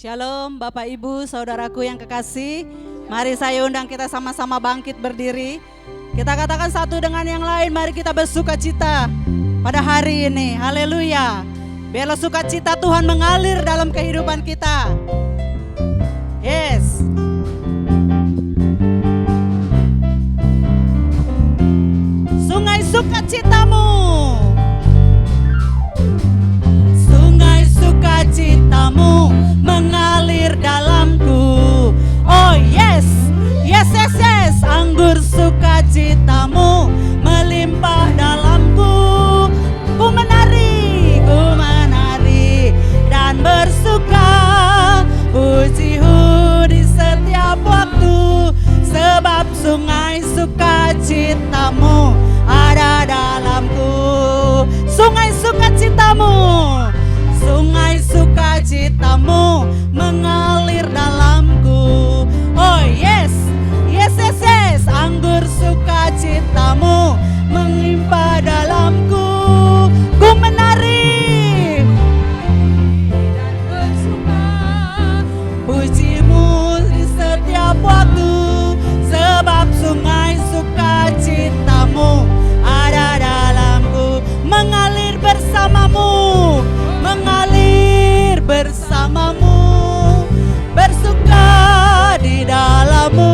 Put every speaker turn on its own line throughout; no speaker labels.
Shalom Bapak Ibu Saudaraku yang kekasih. Mari saya undang kita sama-sama bangkit berdiri. Kita katakan satu dengan yang lain, mari kita bersuka cita pada hari ini. Haleluya. Biarlah sukacita Tuhan mengalir dalam kehidupan kita. Yes. Sungai sukacitamu, sungai sukacitamu mengalir dalamku. Oh yes, yes, yes, yes. Anggur sukacitamu melimpah dalamku. Ku menari dan bersuka. Pujimu di setiap waktu, sebab sungai sukacitamu ada dalamku. Sungai sukacitamu, sungai sukacitamu mengalir dalamku. Oh yes, yes, yes, yes. Anggur sukacitamu melimpah dalamku. Ku menari dan bersuka. Pujimu di setiap waktu, sebab sungai sukacitamu ada dalamku. Mengalir bersamamu, mengalir bersamamu, bersuka di dalammu,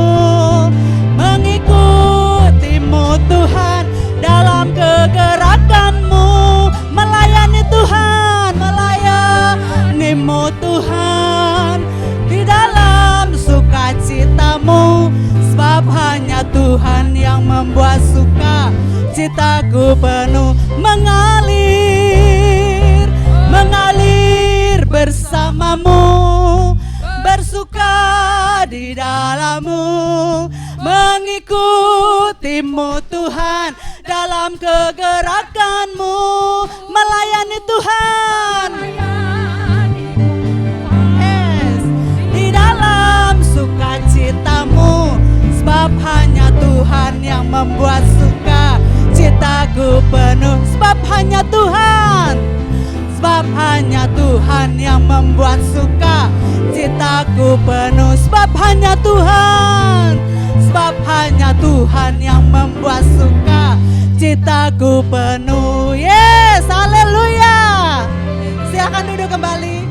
mengikutimu Tuhan dalam kegerakanmu, melayani Tuhan, melayanimu Tuhan di dalam sukacitamu, sebab hanya Tuhan yang membuat suka citaku penuh. Mengalir, mengalir bersamamu, bersuka di dalammu, mengikutimu Tuhan dalam kegerakanmu, melayani Tuhan. Yes, di dalam sukacitamu, sebab hanya Tuhan yang membuat suka citaku penuh. Sebab hanya Tuhan, sebab hanya Tuhan yang membuat suka citaku penuh. Sebab hanya Tuhan, sebab hanya Tuhan yang membuat suka citaku penuh. Yes, haleluya. Silakan duduk kembali.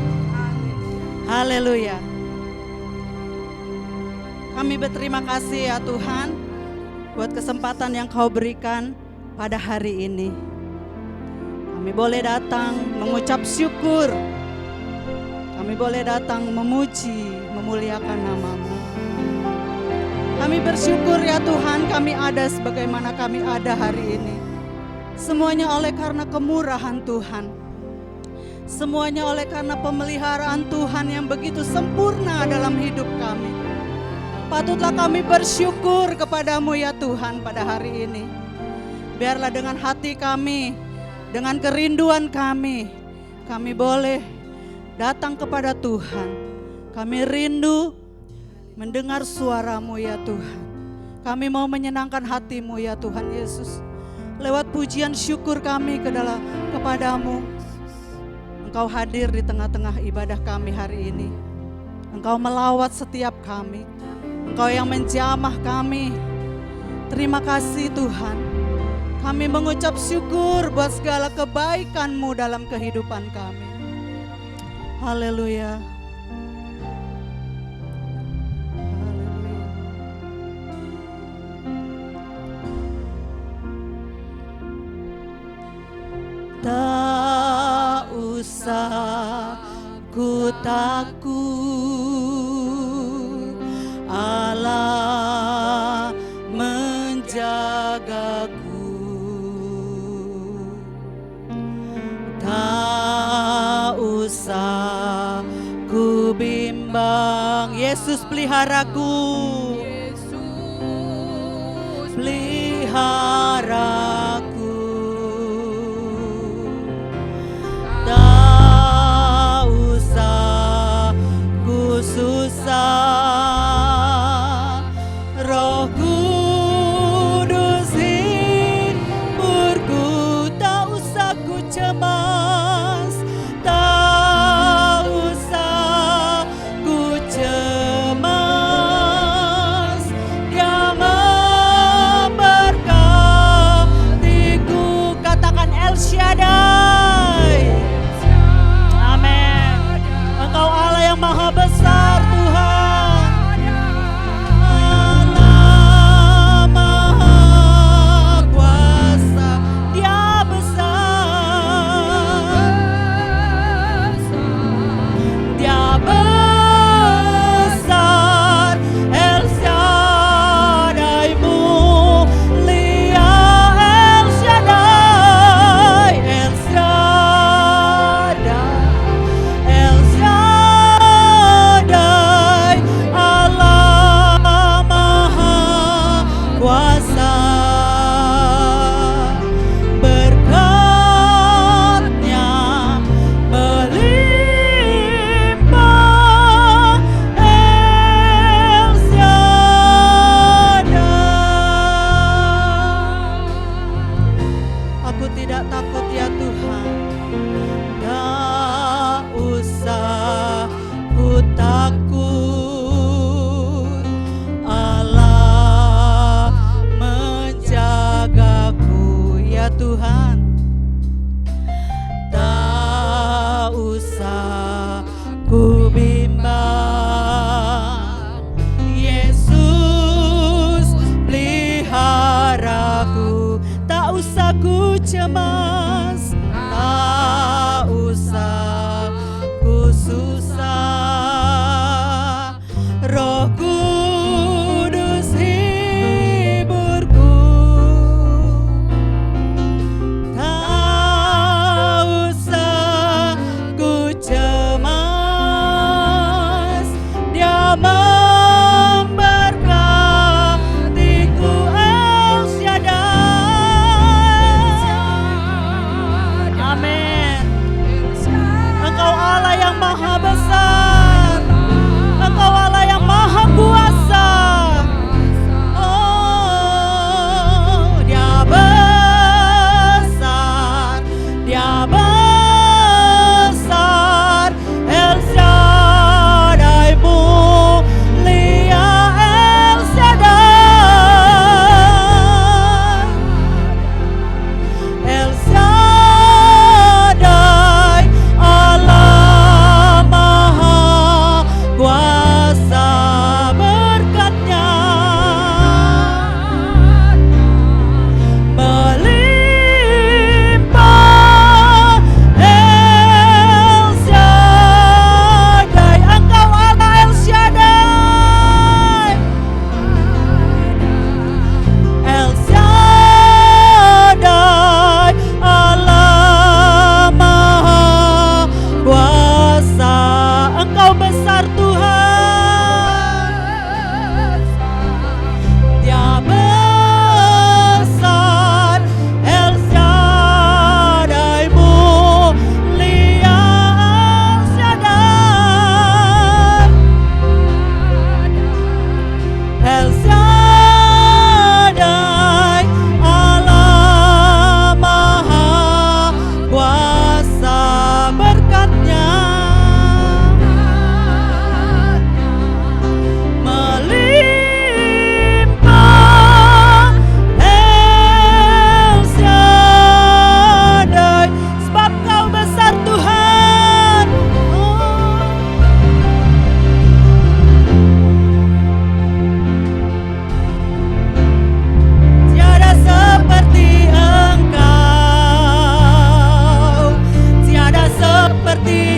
Haleluya. Kami berterima kasih ya Tuhan buat kesempatan yang Kau berikan pada hari ini. Kami boleh datang mengucap syukur. Kami boleh datang memuji, memuliakan nama-Mu. Kami bersyukur ya Tuhan, kami ada sebagaimana kami ada hari ini. Semuanya oleh karena kemurahan Tuhan. Semuanya oleh karena pemeliharaan Tuhan yang begitu sempurna dalam hidup kami. Patutlah kami bersyukur kepadamu ya Tuhan pada hari ini. Biarlah dengan hati kami, dengan kerinduan kami boleh datang kepada Tuhan. Kami rindu mendengar suara-Mu ya Tuhan. Kami mau menyenangkan hati-Mu ya Tuhan Yesus. Lewat pujian syukur kami kepadamu. Engkau hadir di tengah-tengah ibadah kami hari ini. Engkau melawat setiap kami. Engkau yang menjamah kami. Terima kasih Tuhan. Kami mengucap syukur buat segala kebaikan-Mu dalam kehidupan kami. Haleluya. Tak usah ku takut, Allah menjagaku. Tak usah ku bimbang, Yesus peliharaku. Yesus peliharaku. Tak usah ku susah, Roh Kudus hiburku. Tak usah ku cemas, tak usah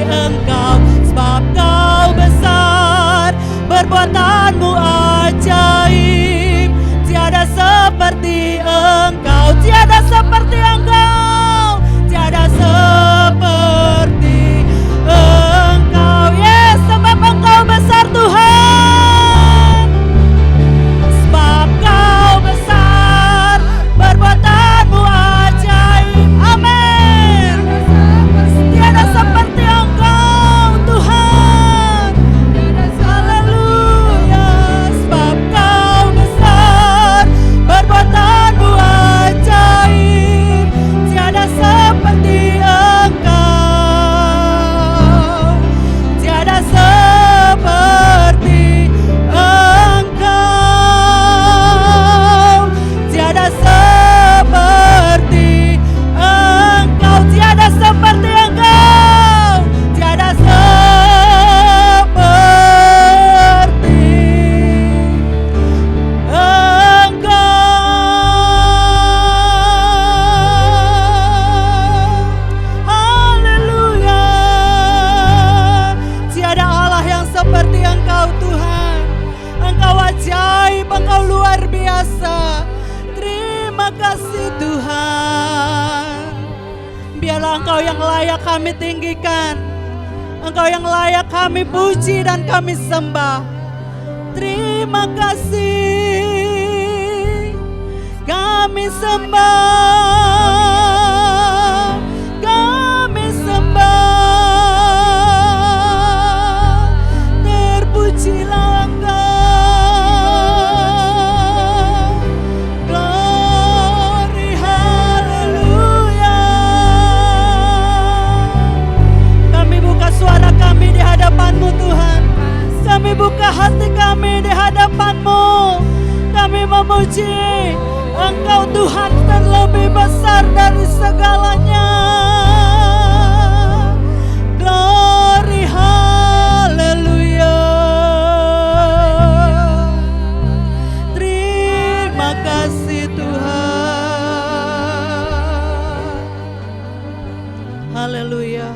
Engkau, sebab Kau besar, perbuatanmu ajaib. Tiada seperti Engkau, tiada seperti Engkau, tiada seperti Engkau. Yes, sebab Engkau besar Tuhan, sebab Kau besar, perbuatanmu ajaib. Amin. Tiada seperti Engkau Tuhan. Haleluya. Sebab Kau besar, perbuatanmu ajaib. Tiada seperti Engkau, tiada seperti Engkau, tiada seperti Engkau, tiada seperti Engkau, tiada seperti Engkau. Haleluya. Tiada Allah yang seperti Engkau Tuhan. Engkau ajaib, Engkau luar biasa. Terima kasih Tuhan. Biarlah Engkau yang layak kami tinggikan, Engkau yang layak kami puji dan kami sembah. Terima kasih, kami sembah, kami sembah. Terpujilah Engkau, glory, haleluya. Kami buka suara kami di hadapan-Mu Tuhan. Kami buka hati kami di hadapan-Mu. Kami memuji Engkau Tuhan terlebih besar dari segalanya. Glory, haleluya. Terima kasih Tuhan. Haleluya.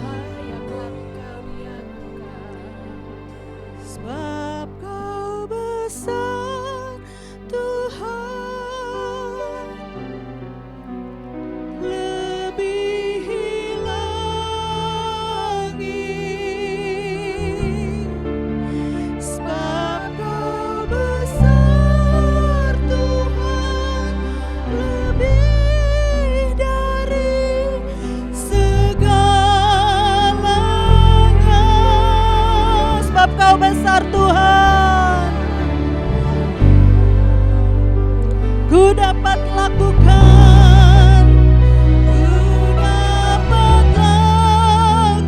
Sebab Kau besar Tuhan, lebihi langit. Sebab Kau besar Tuhan, lebih dari segalanya. Sebab Kau besar Tuhan, ku dapat lakukan, ku dapat lakukan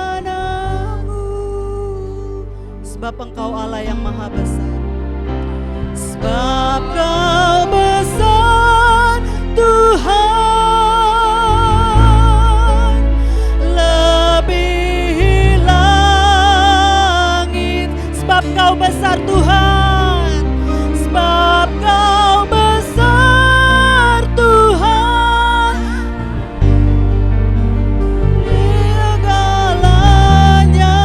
rencana-Mu. Sebab Engkau Allah yang maha besar. Sebab Kau besar Tuhan, lebihi langit. Sebab Kau besar Tuhan, sebab Kau besar Tuhan, segalanya.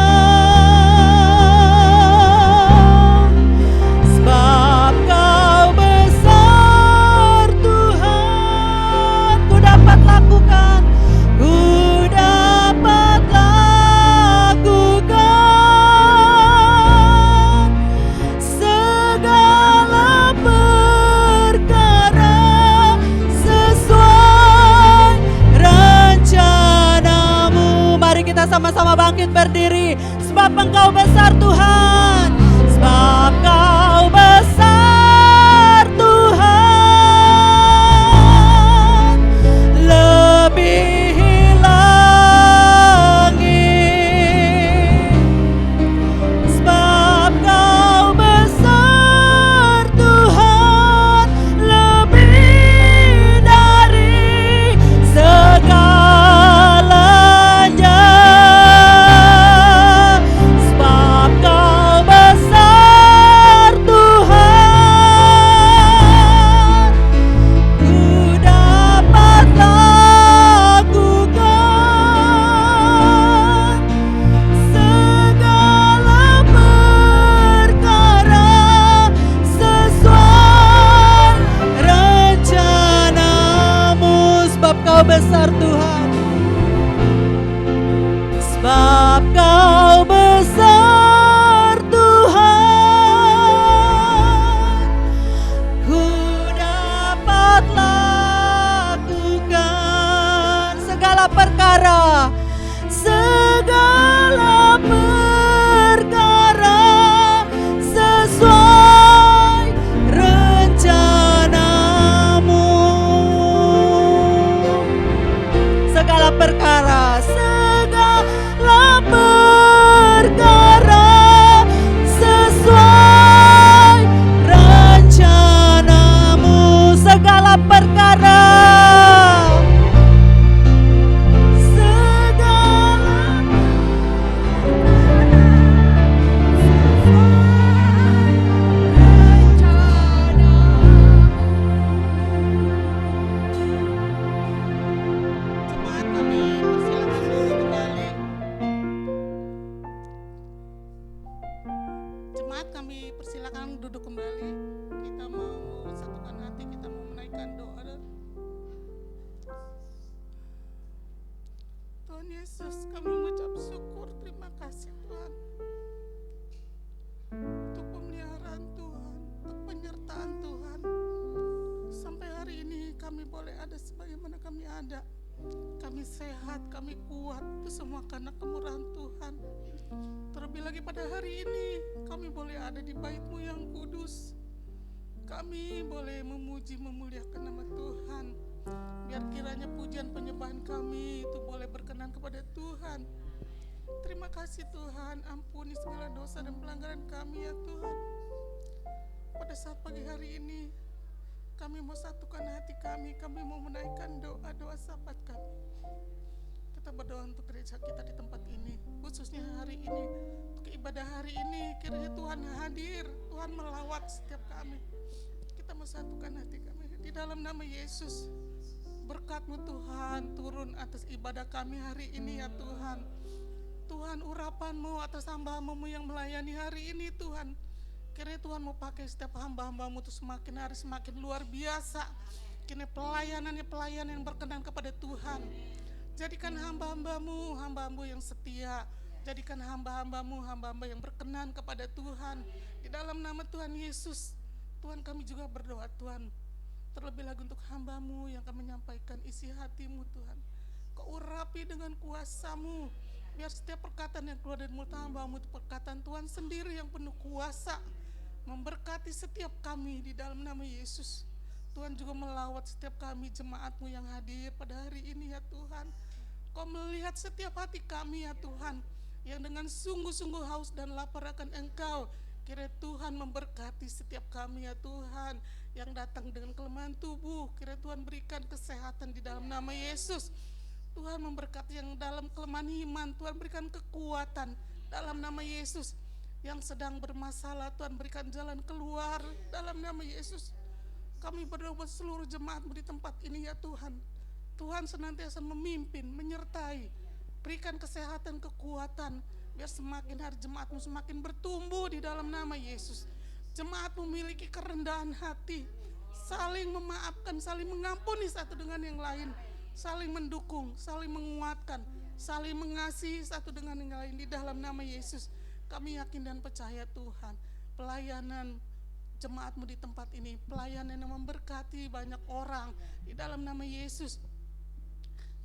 Sebab Kau besar Tuhan, ku dapat lakukan, ku dapat lakukan segala perkara sesuai rencana-Mu. Mari kita sama-sama bangkit berdiri. Sebab Engkau besar Tuhan, sebab Kau besar Tuhan, lebihi langit. Sebab Kau besar Tuhan, lebih dari segalanya. Sebab Kau
kami persilakan duduk kembali. Kita mau satukan hati, kita mau menaikkan doa. Tuhan Yesus, kami mengucap syukur, terima kasih Tuhan untuk pemeliharaan Tuhan, untuk penyertaan Tuhan. Sampai hari ini kami boleh ada sebagaimana kami ada. Kami sehat, kami kuat, itu semua karena kemurahan Tuhan. Terlebih lagi pada hari ini kami boleh ada di bait-Mu yang kudus. Kami boleh memuji, memuliakan nama Tuhan. Biar kiranya pujian penyembahan kami itu boleh berkenan kepada Tuhan. Terima kasih Tuhan, ampuni segala dosa dan pelanggaran kami ya Tuhan. Pada saat pagi hari ini kami mau satukan hati kami mau menaikkan doa-doa sahabat kami. Kita berdoa untuk gereja kita di tempat ini, khususnya hari ini, untuk ibadah hari ini. Kiranya Tuhan hadir, Tuhan melawat setiap kami. Kita mau satukan hati kami di dalam nama Yesus. Berkat-Mu Tuhan turun atas ibadah kami hari ini ya Tuhan. Tuhan, urapan-Mu atas hamba-Hamba-Mu yang melayani hari ini Tuhan. Kiranya Tuhan mau pakai setiap hamba-hamba-Mu itu semakin hari semakin luar biasa. Kiranya pelayanan yang berkenan kepada Tuhan. Jadikan hamba-hamba-Mu, hamba-Hamba yang setia. Jadikan hamba-hamba-Mu, hamba-hamba yang berkenan kepada Tuhan. Di dalam nama Tuhan Yesus, Tuhan kami juga berdoa Tuhan. Terlebih lagi untuk hamba-Mu yang akan menyampaikan isi hati-Mu Tuhan. Kau urapi dengan kuasa-Mu. Biar setiap perkataan yang keluar dari mulut hamba-Mu itu perkataan Tuhan sendiri yang penuh kuasa. Memberkati setiap kami di dalam nama Yesus. Tuhan juga melawat setiap kami jemaat-Mu yang hadir pada hari ini ya Tuhan. Kau melihat setiap hati kami ya Tuhan, yang dengan sungguh-sungguh haus dan lapar akan Engkau. Kiranya Tuhan memberkati setiap kami ya Tuhan, yang datang dengan kelemahan tubuh. Kiranya Tuhan berikan kesehatan di dalam nama Yesus. Tuhan memberkati yang dalam kelemahan iman, Tuhan berikan kekuatan dalam nama Yesus. Yang sedang bermasalah, Tuhan berikan jalan keluar dalam nama Yesus. Kami berdoa buat seluruh jemaat-Mu di tempat ini ya Tuhan. Tuhan senantiasa memimpin, menyertai, berikan kesehatan, kekuatan, biar semakin hari jemaat-Mu semakin bertumbuh di dalam nama Yesus. Jemaat-Mu memiliki kerendahan hati, saling memaafkan, saling mengampuni satu dengan yang lain, saling mendukung, saling menguatkan, saling mengasihi satu dengan yang lain di dalam nama Yesus. Kami yakin dan percaya Tuhan, pelayanan jemaat-Mu di tempat ini, pelayanan yang memberkati banyak orang di dalam nama Yesus.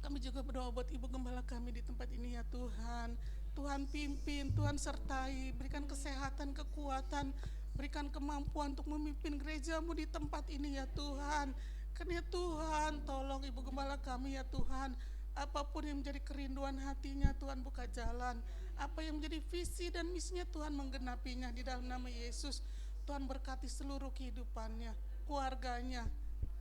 Kami juga berdoa buat Ibu Gembala kami di tempat ini ya Tuhan. Tuhan pimpin, Tuhan sertai, berikan kesehatan, kekuatan, berikan kemampuan untuk memimpin gereja-Mu di tempat ini ya Tuhan. Karena Tuhan, tolong Ibu Gembala kami ya Tuhan. Apapun yang menjadi kerinduan hatinya, Tuhan buka jalan. Apa yang menjadi visi dan misinya, Tuhan menggenapinya di dalam nama Yesus. Tuhan berkati seluruh kehidupannya, keluarganya,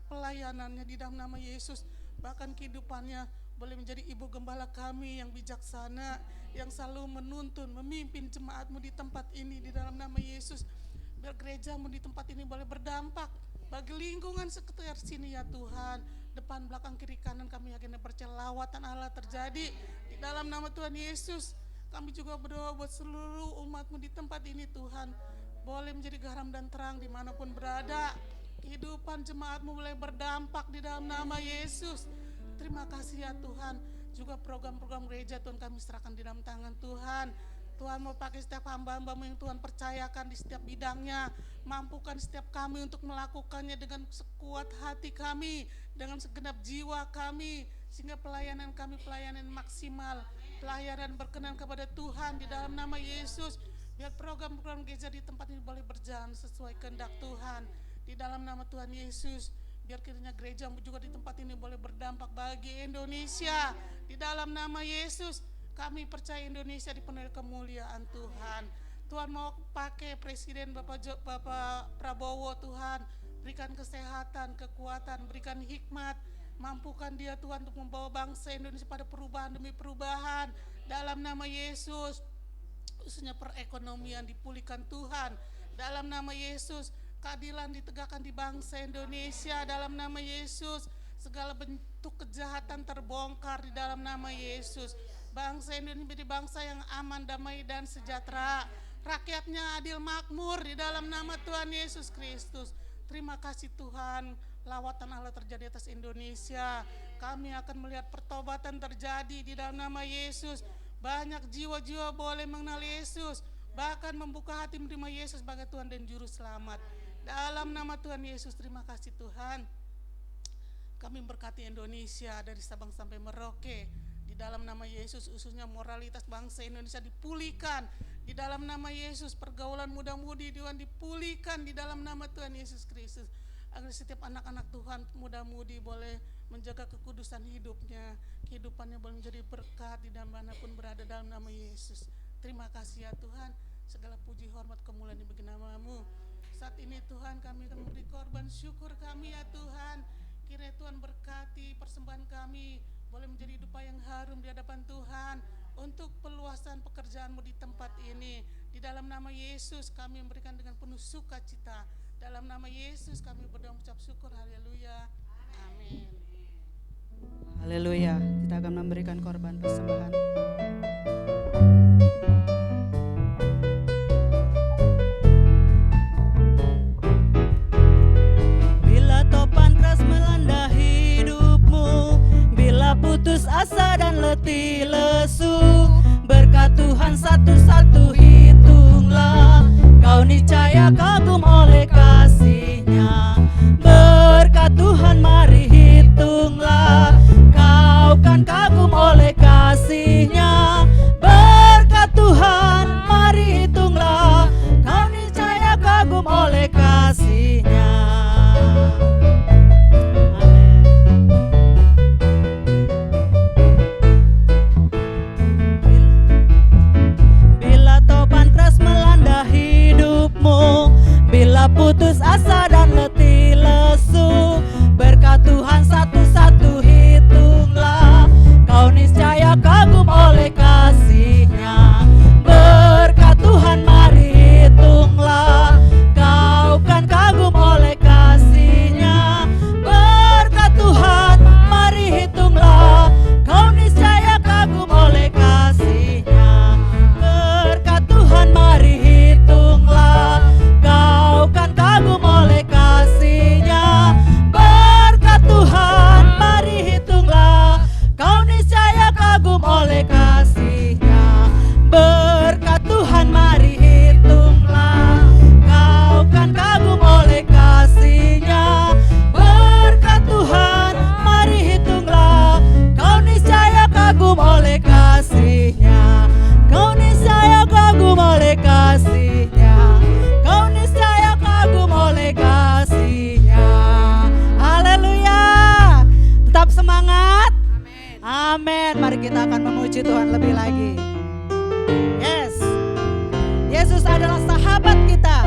pelayanannya di dalam nama Yesus. Bahkan kehidupannya boleh menjadi ibu gembala kami yang bijaksana, yang selalu menuntun, memimpin jemaat-Mu di tempat ini di dalam nama Yesus. Biar gereja-Mu di tempat ini boleh berdampak bagi lingkungan sekitar sini ya Tuhan. Depan, belakang, kiri, kanan kami yakin dan percaya lawatan Allah terjadi di dalam nama Tuhan Yesus. Kami juga berdoa buat seluruh umat-Mu di tempat ini Tuhan, boleh menjadi garam dan terang dimanapun berada. Kehidupan jemaat-Mu boleh berdampak di dalam nama Yesus. Terima kasih ya Tuhan. Juga program-program gereja Tuhan kami serahkan di dalam tangan Tuhan. Tuhan mau pakai setiap hamba-hamba-Mu yang Tuhan percayakan di setiap bidangnya. Mampukan setiap kami untuk melakukannya dengan sekuat hati kami, dengan segenap jiwa kami, sehingga pelayanan kami pelayanan maksimal, pelayanan berkenan kepada Tuhan di dalam nama Yesus. Biar program-program gereja di tempat ini boleh berjalan sesuai kehendak Tuhan di dalam nama Tuhan Yesus. Biar kiranya gereja juga di tempat ini boleh berdampak bagi Indonesia di dalam nama Yesus. Kami percaya Indonesia dipenuhi kemuliaan Tuhan. Tuhan mau pakai Presiden Bapak Prabowo Tuhan, berikan kesehatan, kekuatan, berikan hikmat, mampukan dia Tuhan untuk membawa bangsa Indonesia pada perubahan demi perubahan dalam nama Yesus. Khususnya perekonomian dipulihkan Tuhan dalam nama Yesus. Keadilan ditegakkan di bangsa Indonesia dalam nama Yesus. Segala bentuk kejahatan terbongkar di dalam nama Yesus. Bangsa Indonesia menjadi bangsa yang aman, damai dan sejahtera. rakyatnya adil makmur di dalam nama Tuhan Yesus Kristus. Terima kasih Tuhan, lawatan Allah terjadi atas Indonesia. Kami akan melihat pertobatan terjadi di dalam nama Yesus. Banyak jiwa-jiwa boleh mengenal Yesus, bahkan membuka hati menerima Yesus sebagai Tuhan dan Juru Selamat. Dalam nama Tuhan Yesus, terima kasih Tuhan. Kami berkati Indonesia dari Sabang sampai Merauke. Di dalam nama Yesus, khususnya moralitas bangsa Indonesia dipulihkan. Di dalam nama Yesus, pergaulan muda-mudi Tuhan dipulihkan di dalam nama Tuhan Yesus Kristus. Agar setiap anak-anak Tuhan muda-mudi boleh menjaga kekudusan hidupnya, kehidupannya boleh menjadi berkat di manapun berada dalam nama Yesus. Terima kasih ya Tuhan, segala puji hormat kemuliaan bagi nama-Mu. Saat ini Tuhan kami akan memberi korban syukur kami ya Tuhan. Kiranya Tuhan berkati persembahan kami boleh menjadi dupa yang harum di hadapan Tuhan untuk peluasan pekerjaan-Mu di tempat ini. Di dalam nama Yesus kami memberikan dengan penuh sukacita. Dalam nama Yesus kami berdoa mengucap syukur. Haleluya. Amin.
Haleluya. Kita akan memberikan korban persembahan. Bila topan keras melanda hidupmu, bila putus asa dan letih lesu, berkat Tuhan satu-satu hitunglah, kau niscaya kagum oleh kasih-Nya. Berkat Tuhan mari hitunglah, kau kan kagum oleh kasih-Nya. Berkat Tuhan mari hitunglah, kau niscaya kagum oleh kasih-Nya. Bila topan keras melanda hidupmu, bila putus asa dan letih lesu, berkat Tuhan satu-satu hitunglah, kau niscaya kagum oleh kasih-Nya. Berkat Tuhan mari hitunglah, kau kan kagum oleh kasih-Nya. Berkat Tuhan mari hitunglah, kau niscaya kagum oleh kasih-Nya. Berkat Tuhan mari hitunglah, kau kan kagum oleh kasih-Nya. Berkat Tuhan mari hitunglah, kau niscaya kagum oleh kasih-Nya. Berkat Tuhan mari hitunglah, kau kan kagum oleh kasih-Nya. Berkat Tuhan mari hitunglah, kau niscaya kagum oleh kasih-Nya. Kau niscaya kagum oleh kasih-Nya. Kau niscaya kagum oleh kasih-Nya. Haleluya. Tetap semangat. Amin. Mari kita akan memuji Tuhan lebih lagi. Yes. Yesus adalah sahabat kita.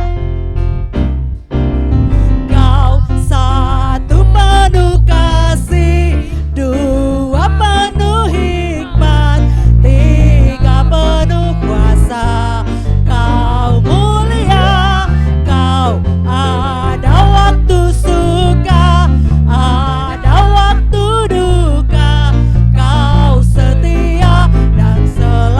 Kau satu penuh kasih, dua penuh hikmat, tiga penuh kuasa. Kau mulia, kau ada waktu suka, ada waktu duka. Kau setia dan selalu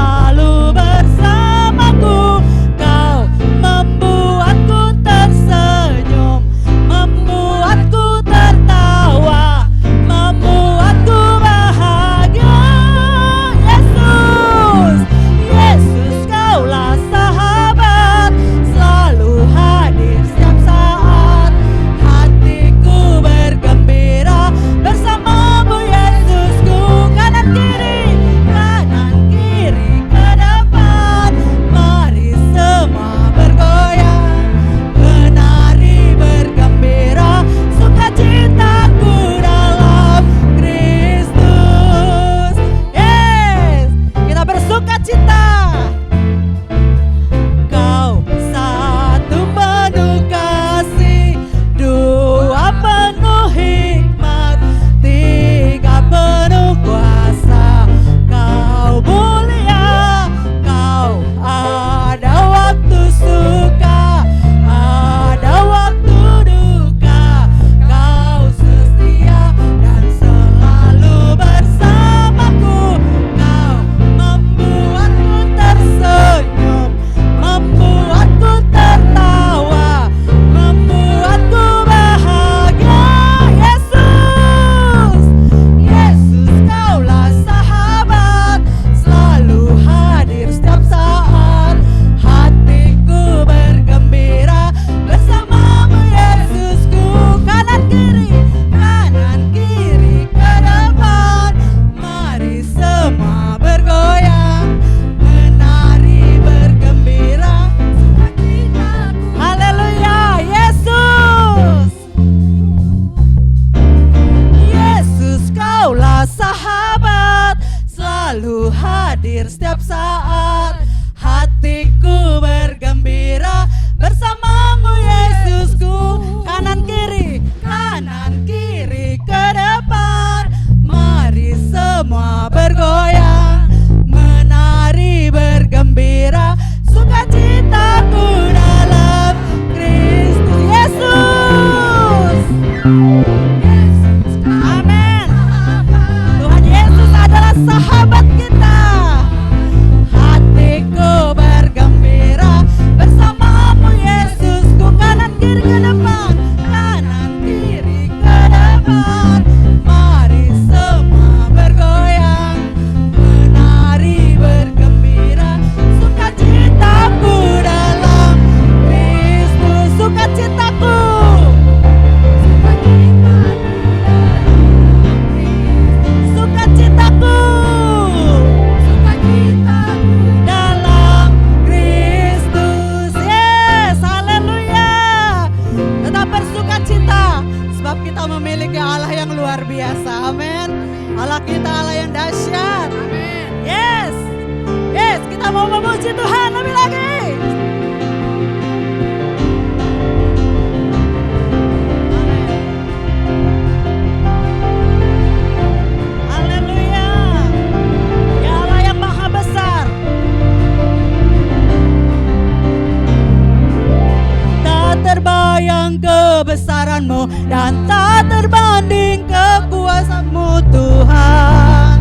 kebesaran-Mu dan tak terbanding kekuasaan-Mu Tuhan.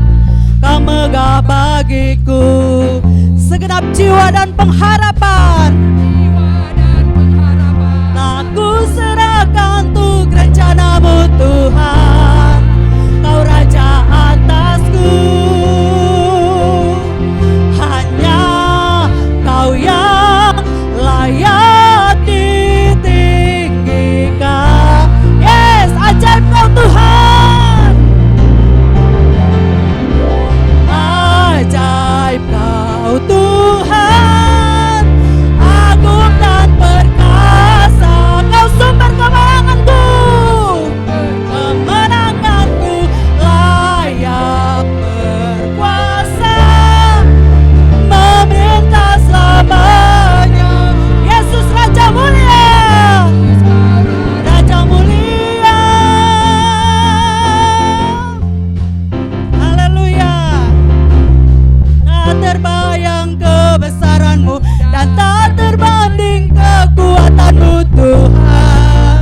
Kau megah bagiku segenap jiwa dan pengharapan. Tak ku serahkan untuk rencana-Mu Tuhan. Kau Raja atasku, hanya Kau yang layak ditinggikan. Yes, ajaib Kau Tuhan, ajaib Kau Tuhan, agung dan perkasa. Kau sumber kemenanganku, kemenanganku, layak berkuasa, memerintah selamanya. Yesus Raja mulia, Raja mulia. Haleluya. Tak terbayang kebesaran-Mu dan tak terbanding kekuatan-Mu Tuhan.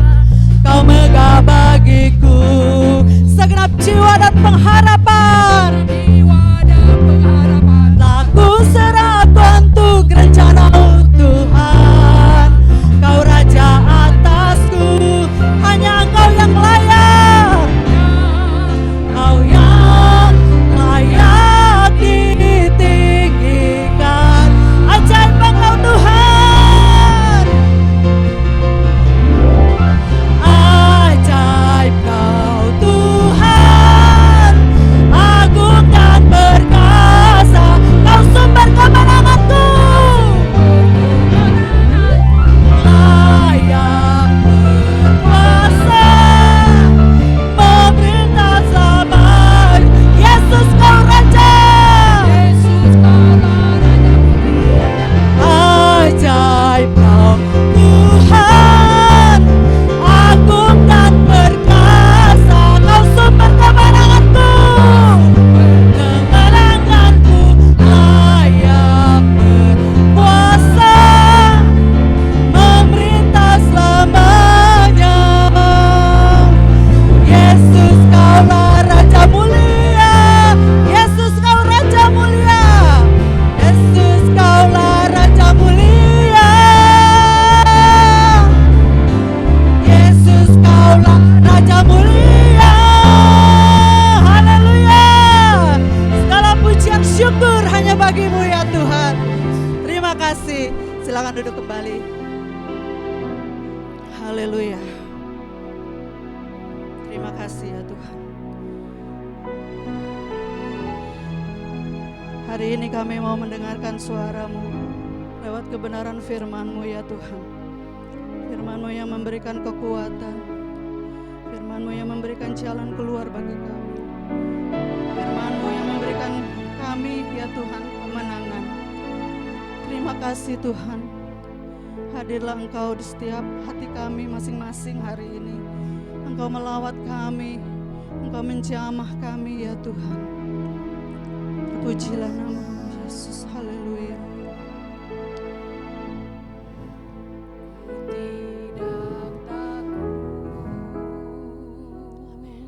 Kau megah bagiku segenap jiwa dan pengharapan. Tak ku serahkan untuk rencana-Mu Tuhan. Kau Raja atasku, hanya Engkau yang layak. Kau yang layak ditinggikan. Ajaib Engkau Tuhan, ajaib Kau Tuhan, agung dan perkasa. Kau sumber kemenanganku, layak berkuasa, memerintah zaman. Yesus Kau Raja, ajaib Kau Tuhan, agung dan perkasa. Kau sumber kemenanganku, kemenanganku, layak berkuasa, memerintah selamanya. Yesus Kaulah Raja mulia, Yesus Kau Raja mulia, Yesus Kaulah Raja mulia, Yesus Kaulah Raja mulia. Haleluya. Segala pujian syukur hanya bagi-Mu ya Tuhan. Terima kasih. Silakan duduk kembali. Haleluya. Terima kasih ya Tuhan. Hari ini kami mau mendengarkan suara-Mu lewat kebenaran firman-Mu ya Tuhan. Firman-Mu yang memberikan kekuatan, firman-Mu yang memberikan jalan keluar bagi kami, firman-Mu yang memberikan kami ya Tuhan kemenangan. Terima kasih Tuhan. Hadirlah Engkau di setiap hati kami masing-masing hari ini. Engkau melawat kami, Engkau menjamah kami ya Tuhan. Terpujilah nama Yesus. Haleluya.
Tidak takut,
Amin.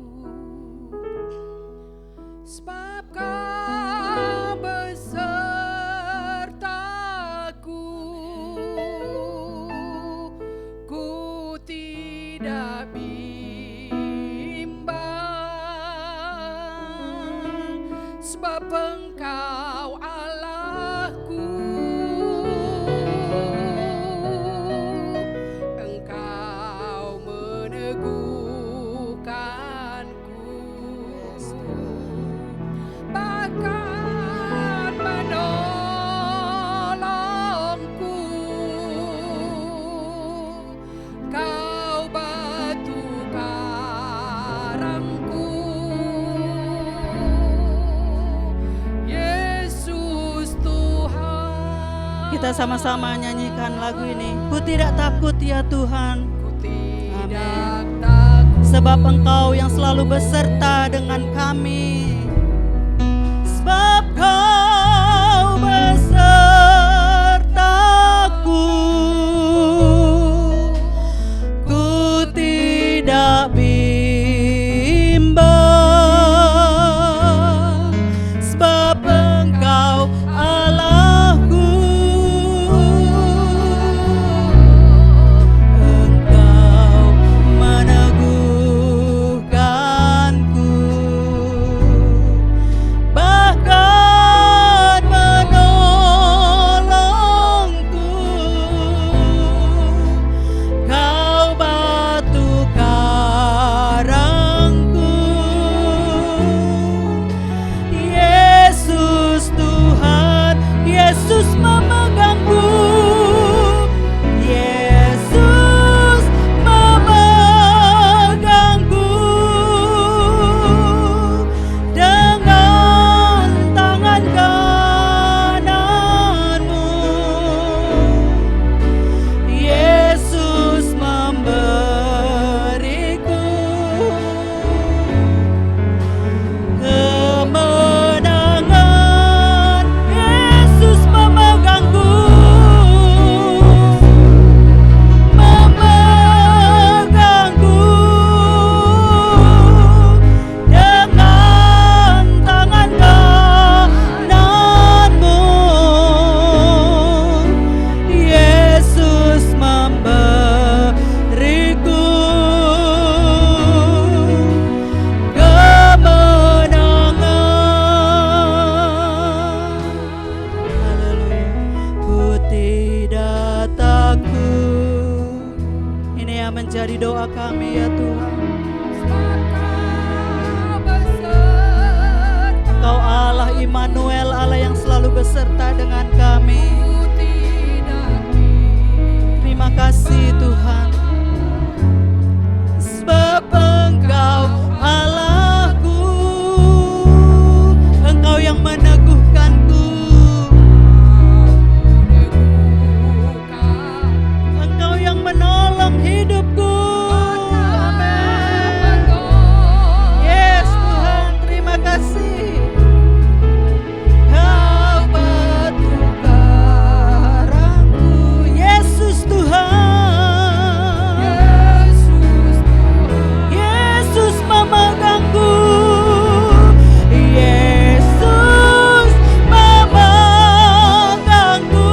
sebab Kau besertaku. Ku tidak bimbang, sebab Engkau Allahku. Engkau meneguhkanku, bahkan menolongku. Kau batu karangku, Yesus Tuhan.
Kita sama-sama nyanyikan lagu ini. Ku tidak takut ya Tuhan,
Ku tidak
Amin.
takut,
sebab Engkau yang selalu beserta dengan kami. Sebab Kau besertaku, ku kiranya menjadi doa kami ya Tuhan. Engkau Allah Immanuel, Allah yang selalu beserta dengan kami. Terima kasih Tuhan. Sebab Engkau Allahku, Engkau yang meneguhkanku, Engkau yang menolong hidupku. Amin. Yes Tuhan, terima kasih. Kau batu karangku, Yesus Tuhan. Yesus memegangku, Yesus memegangku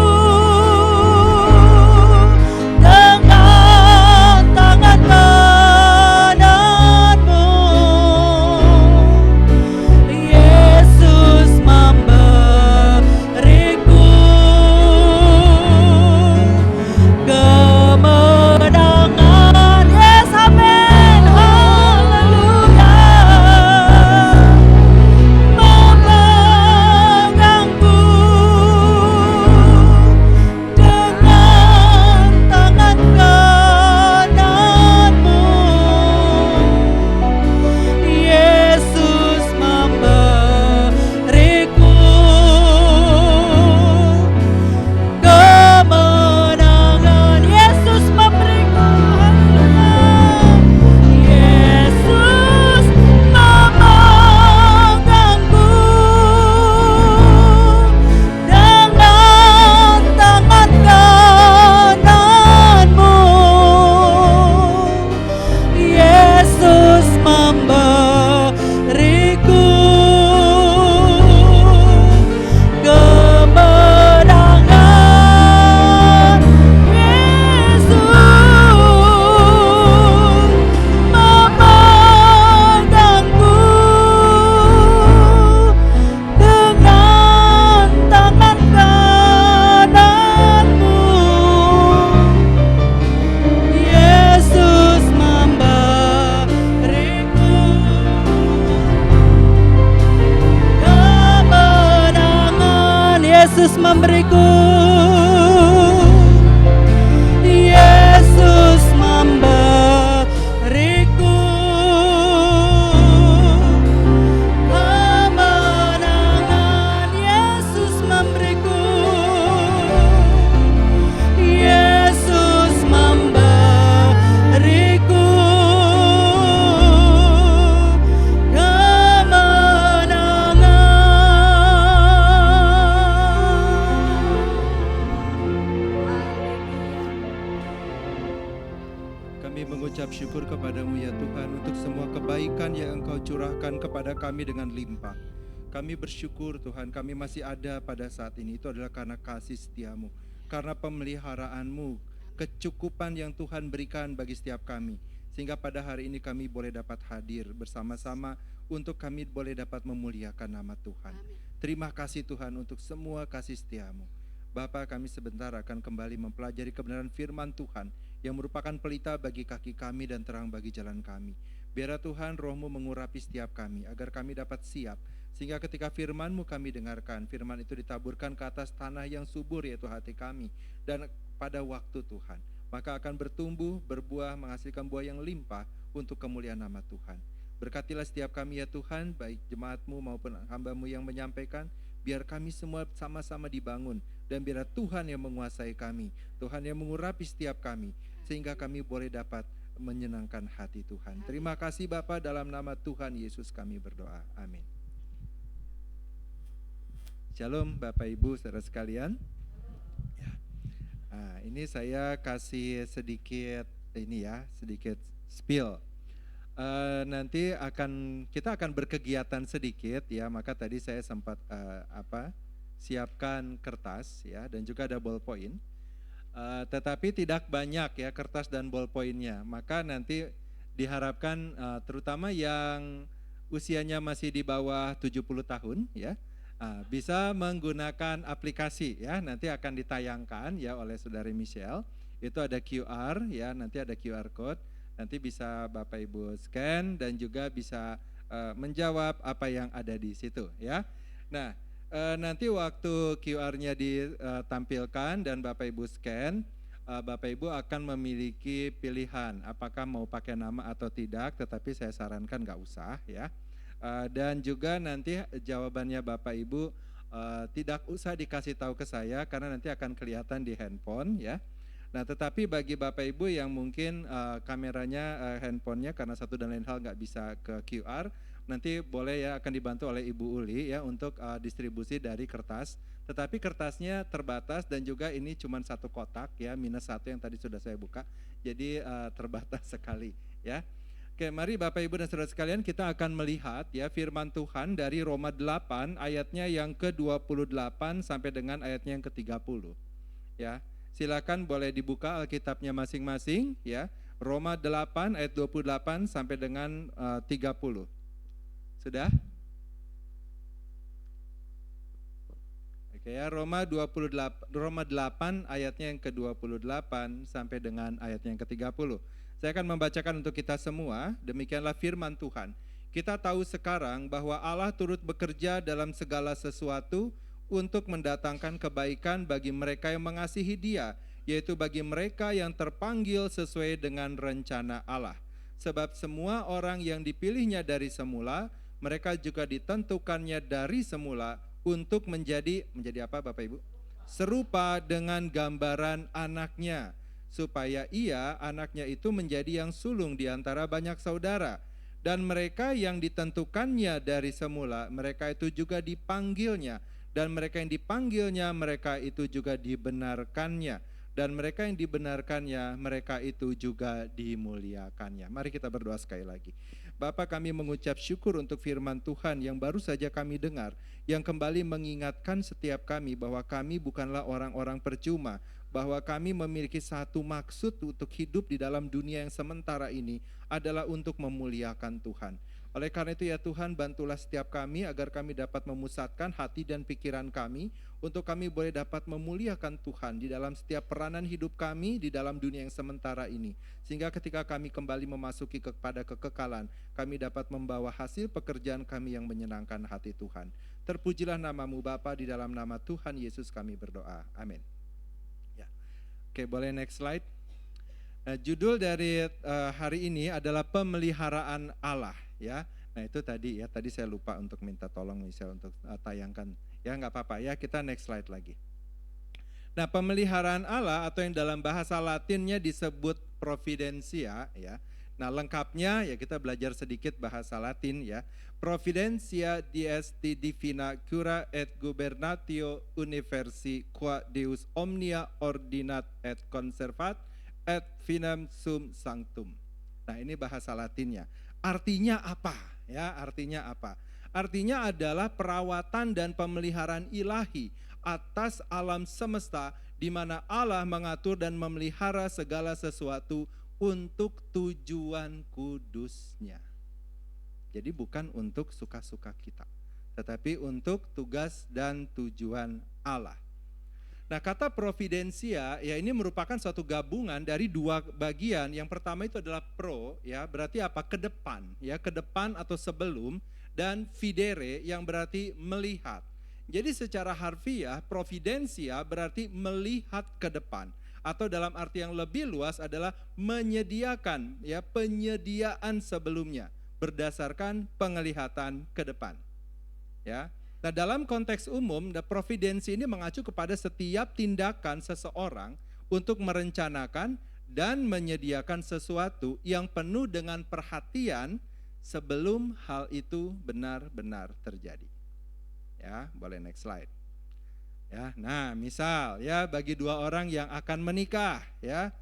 dengan tangan kananmu. Yesus memberiku kemenangan. Yes, amin. Haleluya. Memegangku dengan tangan kananmu. Yesus memberiku kemenangan. Yesus memberiku, haleluya. Yesus memegangku dengan tangan kananmu. Yesus memberiku kemenangan. Yesus memegangku dengan tangan kananmu. Yesus memberiku kemenangan. Yesus memberiku. Yesus memberiku kemenangan. Yesus memberiku. Yesus memberiku
Kami mengucap syukur kepadamu ya Tuhan untuk semua kebaikan yang Engkau curahkan kepada kami dengan limpah. Kami bersyukur Tuhan, kami masih ada pada saat ini. Itu adalah karena kasih setiamu, karena pemeliharaanmu, kecukupan yang Tuhan berikan bagi setiap kami. Sehingga pada hari ini kami boleh dapat hadir bersama-sama untuk kami boleh dapat memuliakan nama Tuhan. Terima kasih Tuhan untuk semua kasih setiamu. Bapa, kami sebentar akan kembali mempelajari kebenaran firman Tuhan yang merupakan pelita bagi kaki kami dan terang bagi jalan kami. Biarlah Tuhan Roh-Mu mengurapi setiap kami agar kami dapat siap, sehingga ketika firman-Mu kami dengarkan, firman itu ditaburkan ke atas tanah yang subur yaitu hati kami, dan pada waktu Tuhan maka akan bertumbuh, berbuah, menghasilkan buah yang limpah untuk kemuliaan nama Tuhan. Berkatilah setiap kami ya Tuhan, baik jemaat-Mu maupun hamba-Mu yang menyampaikan. Biar kami semua sama-sama dibangun, dan biar Tuhan yang menguasai kami, Tuhan yang mengurapi setiap kami, sehingga kami boleh dapat menyenangkan hati Tuhan. Terima kasih Bapa, dalam nama Tuhan Yesus kami berdoa. Amin. Shalom Bapak Ibu saudara sekalian. Ya. Nah, ini saya kasih sedikit sedikit spill. Nanti kita akan berkegiatan sedikit ya, maka tadi saya sempat siapkan kertas ya, dan juga ada ballpoint, tetapi tidak banyak ya kertas dan ballpointnya, maka nanti diharapkan terutama yang usianya masih di bawah 70 tahun ya, bisa menggunakan aplikasi ya, nanti akan ditayangkan ya oleh Saudari Michelle. Itu ada QR ya, nanti ada QR code. Nanti bisa Bapak Ibu scan dan juga bisa menjawab apa yang ada di situ ya. Nah, nanti waktu QR-nya ditampilkan dan Bapak Ibu scan, Bapak Ibu akan memiliki pilihan apakah mau pakai nama atau tidak, tetapi saya sarankan nggak usah ya. Dan juga nanti jawabannya Bapak Ibu tidak usah dikasih tahu ke saya karena nanti akan kelihatan di handphone ya. Nah, tetapi bagi Bapak Ibu yang mungkin kameranya, handphonenya karena satu dan lain hal nggak bisa ke QR, nanti boleh ya, akan dibantu oleh Ibu Uli ya untuk distribusi dari kertas. Tetapi kertasnya terbatas dan juga ini cuma satu kotak ya, -1 yang tadi sudah saya buka, jadi terbatas sekali ya. Oke, mari Bapak Ibu dan Saudara sekalian, kita akan melihat ya firman Tuhan dari Roma 8 ayatnya yang ke-28 sampai dengan ayatnya yang ke-30 ya. Silakan boleh dibuka Alkitabnya masing-masing ya. Roma 8 ayat 28 sampai dengan 30. Sudah? Oke ya, Roma 8 ayatnya yang ke-28 sampai dengan ayatnya yang ke-30. Saya akan membacakan untuk kita semua. Demikianlah firman Tuhan. Kita tahu sekarang bahwa Allah turut bekerja dalam segala sesuatu untuk mendatangkan kebaikan bagi mereka yang mengasihi Dia, yaitu bagi mereka yang terpanggil sesuai dengan rencana Allah. Sebab semua orang yang dipilihnya dari semula, mereka juga ditentukannya dari semula untuk menjadi apa Bapak Ibu? Serupa dengan gambaran anaknya, supaya ia, anaknya itu menjadi yang sulung di antara banyak saudara. Dan mereka yang ditentukannya dari semula, mereka itu juga dipanggilnya. Dan mereka yang dipanggilnya, mereka itu juga dibenarkannya. Dan mereka yang dibenarkannya, mereka itu juga dimuliakannya. Mari kita berdoa sekali lagi. Bapa, kami mengucap syukur untuk firman Tuhan yang baru saja kami dengar, yang kembali mengingatkan setiap kami bahwa kami bukanlah orang-orang percuma, bahwa kami memiliki satu maksud untuk hidup di dalam dunia yang sementara ini adalah untuk memuliakan Tuhan. Oleh karena itu ya Tuhan, bantulah setiap kami agar kami dapat memusatkan hati dan pikiran kami untuk kami boleh dapat memuliakan Tuhan di dalam setiap peranan hidup kami di dalam dunia yang sementara ini. Sehingga ketika kami kembali memasuki kepada kekekalan, kami dapat membawa hasil pekerjaan kami yang menyenangkan hati Tuhan. Terpujilah namamu Bapa, di dalam nama Tuhan Yesus kami berdoa. Amin. Ya. Oke, boleh next slide. Nah, judul dari hari ini adalah pemeliharaan Allah. Ya, nah itu tadi ya, tadi saya lupa untuk minta tolong Michelle untuk tayangkan. Ya nggak apa-apa ya, kita next slide lagi. Nah, pemeliharaan Allah atau yang dalam bahasa Latinnya disebut providentia ya. Nah, lengkapnya ya kita belajar sedikit bahasa Latin ya. Providentia dies divina cura et gubernatio universi qua Deus omnia ordinat et conservat et finem sum sanctum. Nah, ini bahasa Latinnya. Artinya apa? Ya, artinya apa? Artinya adalah perawatan dan pemeliharaan ilahi atas alam semesta di mana Allah mengatur dan memelihara segala sesuatu untuk tujuan kudusnya. Jadi bukan untuk suka-suka kita, tetapi untuk tugas dan tujuan Allah. Nah, kata providentia ya ini merupakan suatu gabungan dari dua bagian. Yang pertama itu adalah pro ya, berarti apa? Ke depan ya, ke depan atau sebelum, dan videre yang berarti melihat. Jadi secara harfiah providentia berarti melihat ke depan, atau dalam arti yang lebih luas adalah menyediakan ya, penyediaan sebelumnya berdasarkan penglihatan ke depan. Ya. Nah, dalam konteks umum, providensi ini mengacu kepada setiap tindakan seseorang untuk merencanakan dan menyediakan sesuatu yang penuh dengan perhatian sebelum hal itu benar-benar terjadi. Ya, boleh next slide. Ya, nah, misal ya bagi dua orang yang akan menikah ya,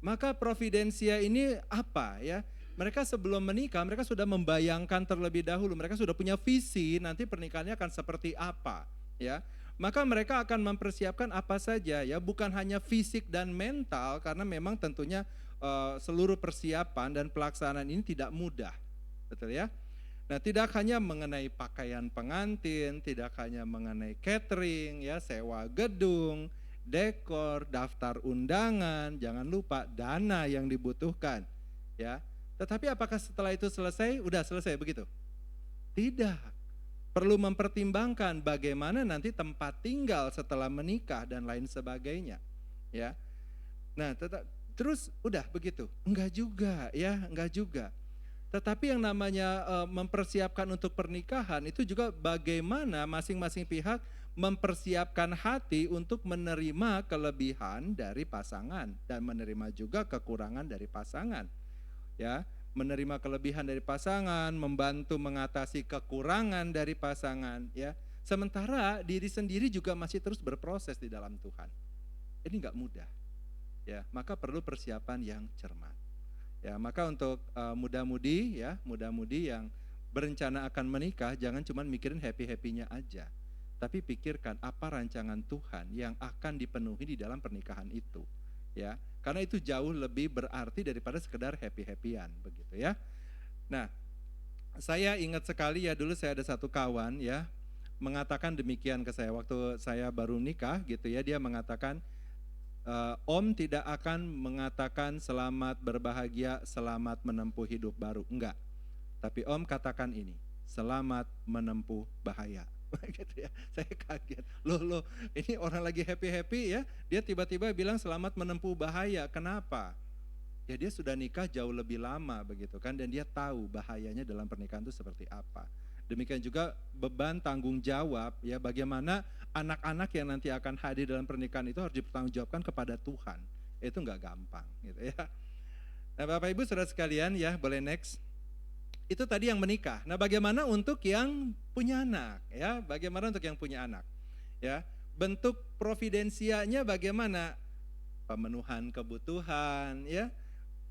maka providensia ini apa ya? Mereka sebelum menikah, mereka sudah membayangkan terlebih dahulu, mereka sudah punya visi nanti pernikahannya akan seperti apa, ya. Maka mereka akan mempersiapkan apa saja, ya, bukan hanya fisik dan mental, karena memang tentunya seluruh persiapan dan pelaksanaan ini tidak mudah, betul ya. Nah, tidak hanya mengenai pakaian pengantin, tidak hanya mengenai catering, ya, sewa gedung, dekor, daftar undangan, jangan lupa dana yang dibutuhkan, ya. Tetapi apakah setelah itu selesai? Udah selesai begitu? Tidak. Perlu mempertimbangkan bagaimana nanti tempat tinggal setelah menikah dan lain sebagainya, ya. Nah, terus udah begitu? Enggak juga, ya, enggak juga. Tetapi yang namanya mempersiapkan untuk pernikahan itu juga bagaimana masing-masing pihak mempersiapkan hati untuk menerima kelebihan dari pasangan dan menerima juga kekurangan dari pasangan. Ya, menerima kelebihan dari pasangan, membantu mengatasi kekurangan dari pasangan, ya. Sementara diri sendiri juga masih terus berproses di dalam Tuhan. Ini enggak mudah. Ya, maka perlu persiapan yang cermat. Ya, maka untuk muda-mudi yang berencana akan menikah, jangan cuma mikirin happy-happynya aja, tapi pikirkan apa rancangan Tuhan yang akan dipenuhi di dalam pernikahan itu, ya. Karena itu jauh lebih berarti daripada sekedar happy-happyan, begitu ya. Nah, saya ingat sekali ya, dulu saya ada satu kawan ya mengatakan demikian ke saya waktu saya baru nikah gitu ya, dia mengatakan, Om tidak akan mengatakan selamat berbahagia, selamat menempuh hidup baru, enggak. Tapi Om katakan ini, selamat menempuh bahaya. Gitu ya. Saya kaget. Loh, ini orang lagi happy-happy ya, dia tiba-tiba bilang selamat menempuh bahaya. Kenapa? Ya dia sudah nikah jauh lebih lama begitu kan, dan dia tahu bahayanya dalam pernikahan itu seperti apa. Demikian juga beban tanggung jawab ya, bagaimana anak-anak yang nanti akan hadir dalam pernikahan itu harus dipertanggungjawabkan kepada Tuhan. Itu enggak gampang gitu ya. Nah, Bapak Ibu Saudara sekalian ya, boleh next. Itu tadi yang menikah. Nah, bagaimana untuk yang punya anak ya? Bagaimana untuk yang punya anak? Ya, bentuk providensianya bagaimana? Pemenuhan kebutuhan ya.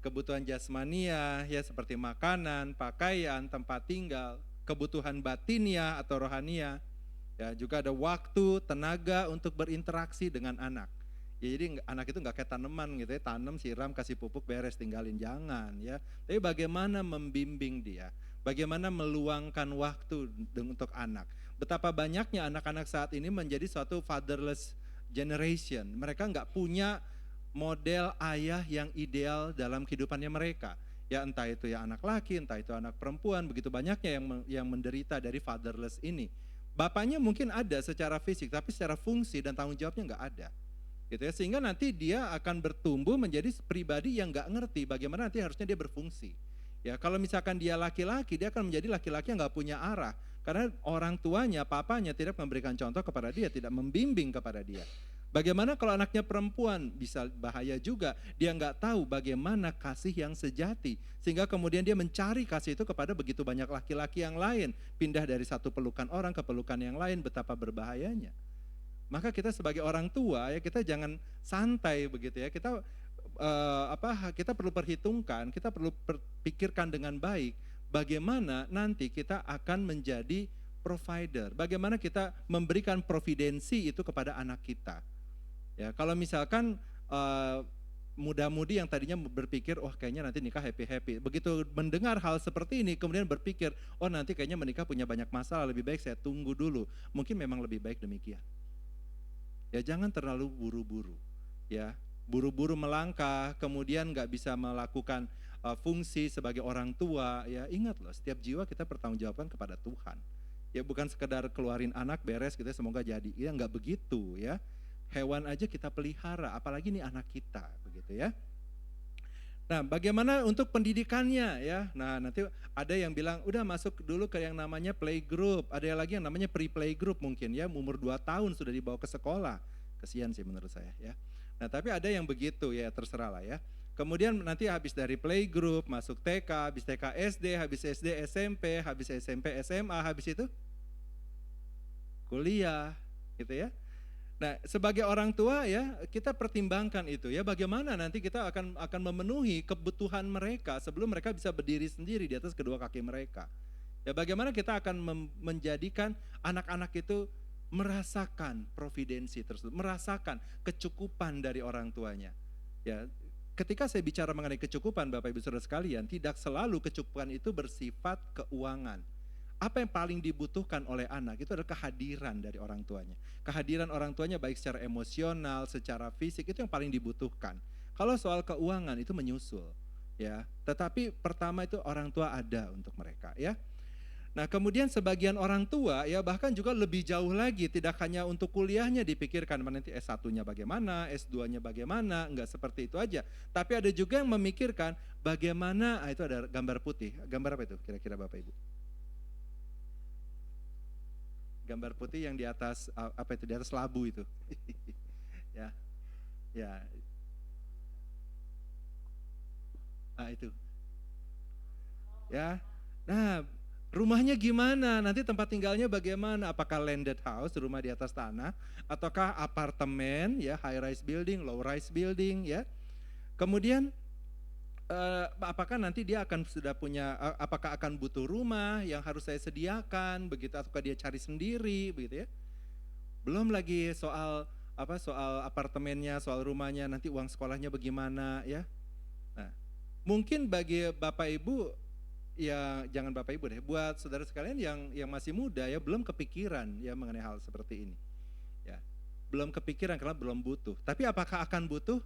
Kebutuhan jasmania ya, seperti makanan, pakaian, tempat tinggal. Kebutuhan batinia atau rohania, ya juga ada waktu, tenaga untuk berinteraksi dengan anak. Ya, jadi anak itu nggak kayak tanaman gitu ya, tanam, siram, kasih pupuk, beres, tinggalin, jangan ya. Tapi bagaimana membimbing dia, bagaimana meluangkan waktu untuk anak. Betapa banyaknya anak-anak saat ini menjadi suatu fatherless generation. Mereka nggak punya model ayah yang ideal dalam kehidupannya mereka. Ya entah itu ya anak laki, entah itu anak perempuan, begitu banyaknya yang menderita dari fatherless ini. Bapaknya mungkin ada secara fisik, tapi secara fungsi dan tanggung jawabnya nggak ada. Gitu ya, sehingga nanti dia akan bertumbuh menjadi pribadi yang nggak ngerti bagaimana nanti harusnya dia berfungsi. Ya kalau misalkan dia laki-laki, dia akan menjadi laki-laki yang nggak punya arah. Karena orang tuanya, papanya tidak memberikan contoh kepada dia, tidak membimbing kepada dia. Bagaimana kalau anaknya perempuan? Bisa bahaya juga, dia nggak tahu bagaimana kasih yang sejati. Sehingga kemudian dia mencari kasih itu kepada begitu banyak laki-laki yang lain. Pindah dari satu pelukan orang ke pelukan yang lain, betapa berbahayanya. Maka kita sebagai orang tua ya, kita jangan santai begitu ya. Kita perlu perhitungkan, kita perlu pikirkan dengan baik bagaimana nanti kita akan menjadi provider. Bagaimana kita memberikan providensi itu kepada anak kita. Ya, kalau misalkan muda-mudi yang tadinya berpikir, wah kayaknya nanti nikah happy-happy. Begitu mendengar hal seperti ini, kemudian berpikir, oh nanti kayaknya menikah punya banyak masalah, lebih baik saya tunggu dulu. Mungkin memang lebih baik demikian. Ya jangan terlalu buru-buru. Ya, buru-buru melangkah, kemudian nggak bisa melakukan fungsi sebagai orang tua. Ya ingat loh, setiap jiwa kita bertanggungjawabkan kepada Tuhan. Ya bukan sekedar keluarin anak beres gitu, semoga jadi. Ya nggak begitu ya. Hewan aja kita pelihara, apalagi nih anak kita, begitu ya. Nah, bagaimana untuk pendidikannya ya? Nah, nanti ada yang bilang udah masuk dulu ke yang namanya playgroup, ada yang lagi yang namanya pre-playgroup mungkin ya, umur 2 tahun sudah dibawa ke sekolah. Kasihan sih menurut saya ya. Nah, tapi ada yang begitu ya, terserah lah ya. Kemudian nanti habis dari playgroup masuk TK, habis TK SD, habis SD SMP, habis SMP SMA, habis itu kuliah, gitu ya. Nah, sebagai orang tua ya, kita pertimbangkan itu ya, bagaimana nanti kita akan memenuhi kebutuhan mereka sebelum mereka bisa berdiri sendiri di atas kedua kaki mereka. Ya, bagaimana kita akan menjadikan anak-anak itu merasakan providensi tersebut, merasakan kecukupan dari orang tuanya. Ya, ketika saya bicara mengenai kecukupan Bapak Ibu Saudara sekalian, tidak selalu kecukupan itu bersifat keuangan. apa yang paling dibutuhkan oleh anak itu adalah kehadiran dari orang tuanya. Kehadiran orang tuanya baik secara emosional, secara fisik itu yang paling dibutuhkan. Kalau soal keuangan itu menyusul, ya. Tetapi pertama itu orang tua ada untuk mereka, ya. Nah, kemudian sebagian orang tua ya bahkan juga lebih jauh lagi, tidak hanya untuk kuliahnya dipikirkan nanti S1-nya bagaimana, S2-nya bagaimana, enggak seperti itu aja. Tapi ada juga yang memikirkan bagaimana, itu ada gambar putih. Gambar apa itu kira-kira Bapak Ibu? Gambar putih yang di atas apa itu? Di atas labu itu. Ya. Ya. Ah itu. Ya. Nah, rumahnya gimana? Nanti tempat tinggalnya bagaimana? Apakah landed house, rumah di atas tanah, ataukah apartemen, ya, high rise building, low rise building, ya. Kemudian apakah nanti dia akan sudah punya, apakah akan butuh rumah yang harus saya sediakan, begitu, ataukah dia cari sendiri, begitu ya? Belum lagi soal apartemennya, soal rumahnya, nanti uang sekolahnya bagaimana, ya. Nah, mungkin bagi Bapak Ibu, ya jangan Bapak Ibu deh, buat saudara sekalian yang masih muda ya belum kepikiran ya mengenai hal seperti ini. Ya. Belum kepikiran karena belum butuh. Tapi apakah akan butuh?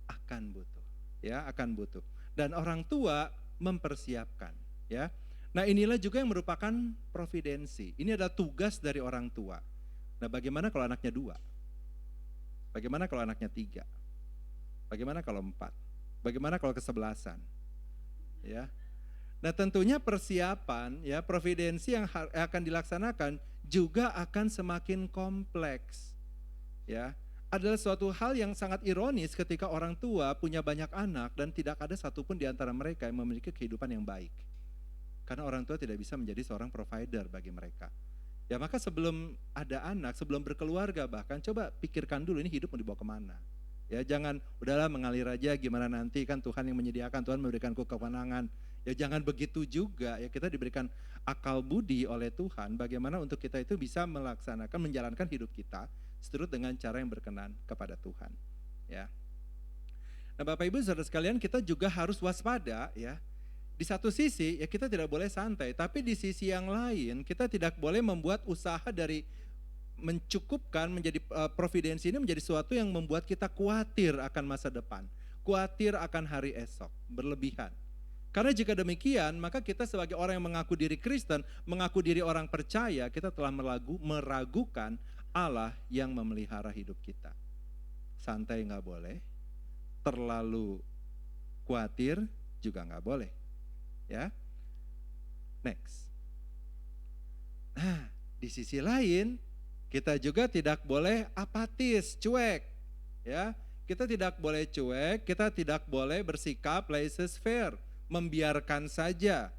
Akan butuh. Ya, akan butuh. Dan orang tua mempersiapkan, ya. Nah, inilah juga yang merupakan providensi. Ini adalah tugas dari orang tua. Nah, bagaimana kalau anaknya 2? Bagaimana kalau anaknya 3? Bagaimana kalau 4? Bagaimana kalau kesebelasan? Ya. Nah, tentunya persiapan ya providensi yang akan dilaksanakan juga akan semakin kompleks. Ya, adalah suatu hal yang sangat ironis ketika orang tua punya banyak anak dan tidak ada satupun di antara mereka yang memiliki kehidupan yang baik. Karena orang tua tidak bisa menjadi seorang provider bagi mereka. Ya, maka sebelum ada anak, sebelum berkeluarga bahkan coba pikirkan dulu ini hidup mau dibawa kemana. Ya, jangan udahlah mengalir aja gimana nanti, kan Tuhan yang menyediakan, Tuhan memberikanku kewenangan. Ya jangan begitu juga, ya kita diberikan akal budi oleh Tuhan bagaimana untuk kita itu bisa melaksanakan, menjalankan hidup kita seturut dengan cara yang berkenan kepada Tuhan. Ya. Nah, Bapak Ibu saudara sekalian, kita juga harus waspada ya. Di satu sisi ya kita tidak boleh santai, tapi di sisi yang lain kita tidak boleh membuat usaha dari mencukupkan menjadi providensi ini menjadi sesuatu yang membuat kita khawatir akan masa depan, khawatir akan hari esok, berlebihan. Karena jika demikian, maka kita sebagai orang yang mengaku diri Kristen, mengaku diri orang percaya, kita telah meragukan Allah yang memelihara hidup kita. Santai nggak boleh, terlalu khawatir juga nggak boleh. Ya, next. Nah, di sisi lain, kita juga tidak boleh apatis, cuek. Ya, kita tidak boleh cuek, kita tidak boleh bersikap laissez-faire, membiarkan saja.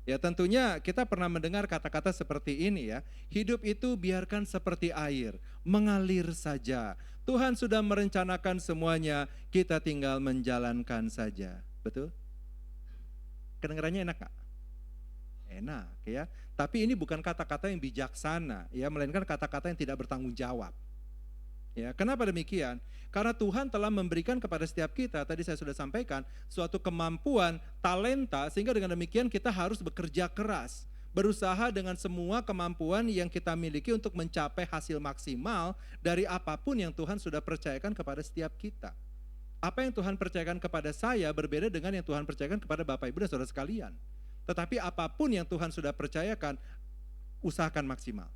Ya tentunya kita pernah mendengar kata-kata seperti ini ya. Hidup itu biarkan seperti air, mengalir saja. Tuhan sudah merencanakan semuanya, kita tinggal menjalankan saja. Betul? Kedengarannya enak gak? Enak ya. Tapi ini bukan kata-kata yang bijaksana ya, melainkan kata-kata yang tidak bertanggung jawab. Ya, kenapa demikian? Karena Tuhan telah memberikan kepada setiap kita, tadi saya sudah sampaikan, suatu kemampuan, talenta, sehingga dengan demikian kita harus bekerja keras, berusaha dengan semua kemampuan yang kita miliki untuk mencapai hasil maksimal dari apapun yang Tuhan sudah percayakan kepada setiap kita. Apa yang Tuhan percayakan kepada saya berbeda dengan yang Tuhan percayakan kepada Bapak Ibu dan saudara sekalian. Tetapi apapun yang Tuhan sudah percayakan, usahakan maksimal.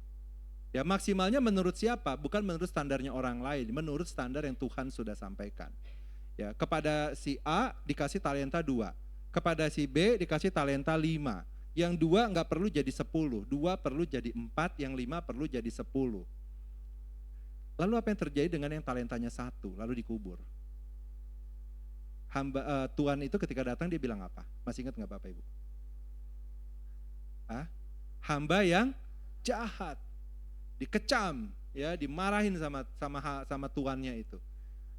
Ya maksimalnya menurut siapa? Bukan menurut standarnya orang lain, menurut standar yang Tuhan sudah sampaikan. Ya, kepada si A dikasih talenta 2, kepada si B dikasih talenta 5. Yang 2 nggak perlu jadi 10, 2 perlu jadi 4, yang 5 perlu jadi 10. Lalu apa yang terjadi dengan yang talentanya 1, lalu dikubur? Tuhan itu ketika datang dia bilang apa? Masih ingat nggak Bapak Ibu? Hamba yang jahat. Dikecam, ya, dimarahin sama tuannya itu.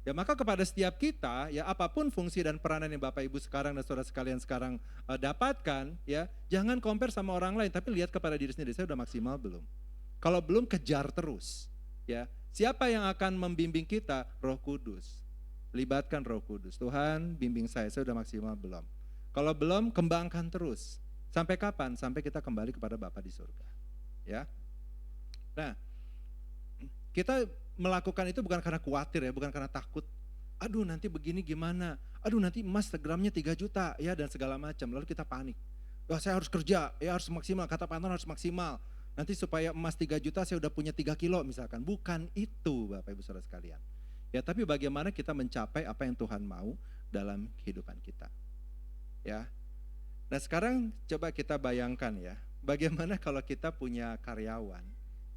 Ya maka kepada setiap kita, ya apapun fungsi dan peranan yang Bapak Ibu sekarang dan saudara sekalian sekarang dapatkan, ya jangan compare sama orang lain, tapi lihat kepada diri sendiri, saya udah maksimal belum? Kalau belum, kejar terus. Ya siapa yang akan membimbing kita? Roh Kudus. Libatkan Roh Kudus. Tuhan bimbing saya udah maksimal belum? Kalau belum, kembangkan terus. Sampai kapan? Sampai kita kembali kepada Bapa di surga. Ya. Nah, kita melakukan itu bukan karena khawatir ya, bukan karena takut. Aduh nanti begini gimana, aduh nanti emas gramnya 3 juta ya dan segala macam. Lalu kita panik. Wah saya harus kerja, ya harus maksimal, kata Pak Anton harus maksimal. Nanti supaya emas 3 juta saya udah punya 3 kilo misalkan. Bukan itu Bapak Ibu Saudara sekalian. Ya tapi bagaimana kita mencapai apa yang Tuhan mau dalam kehidupan kita. Ya. Nah sekarang coba kita bayangkan ya, bagaimana kalau kita punya karyawan,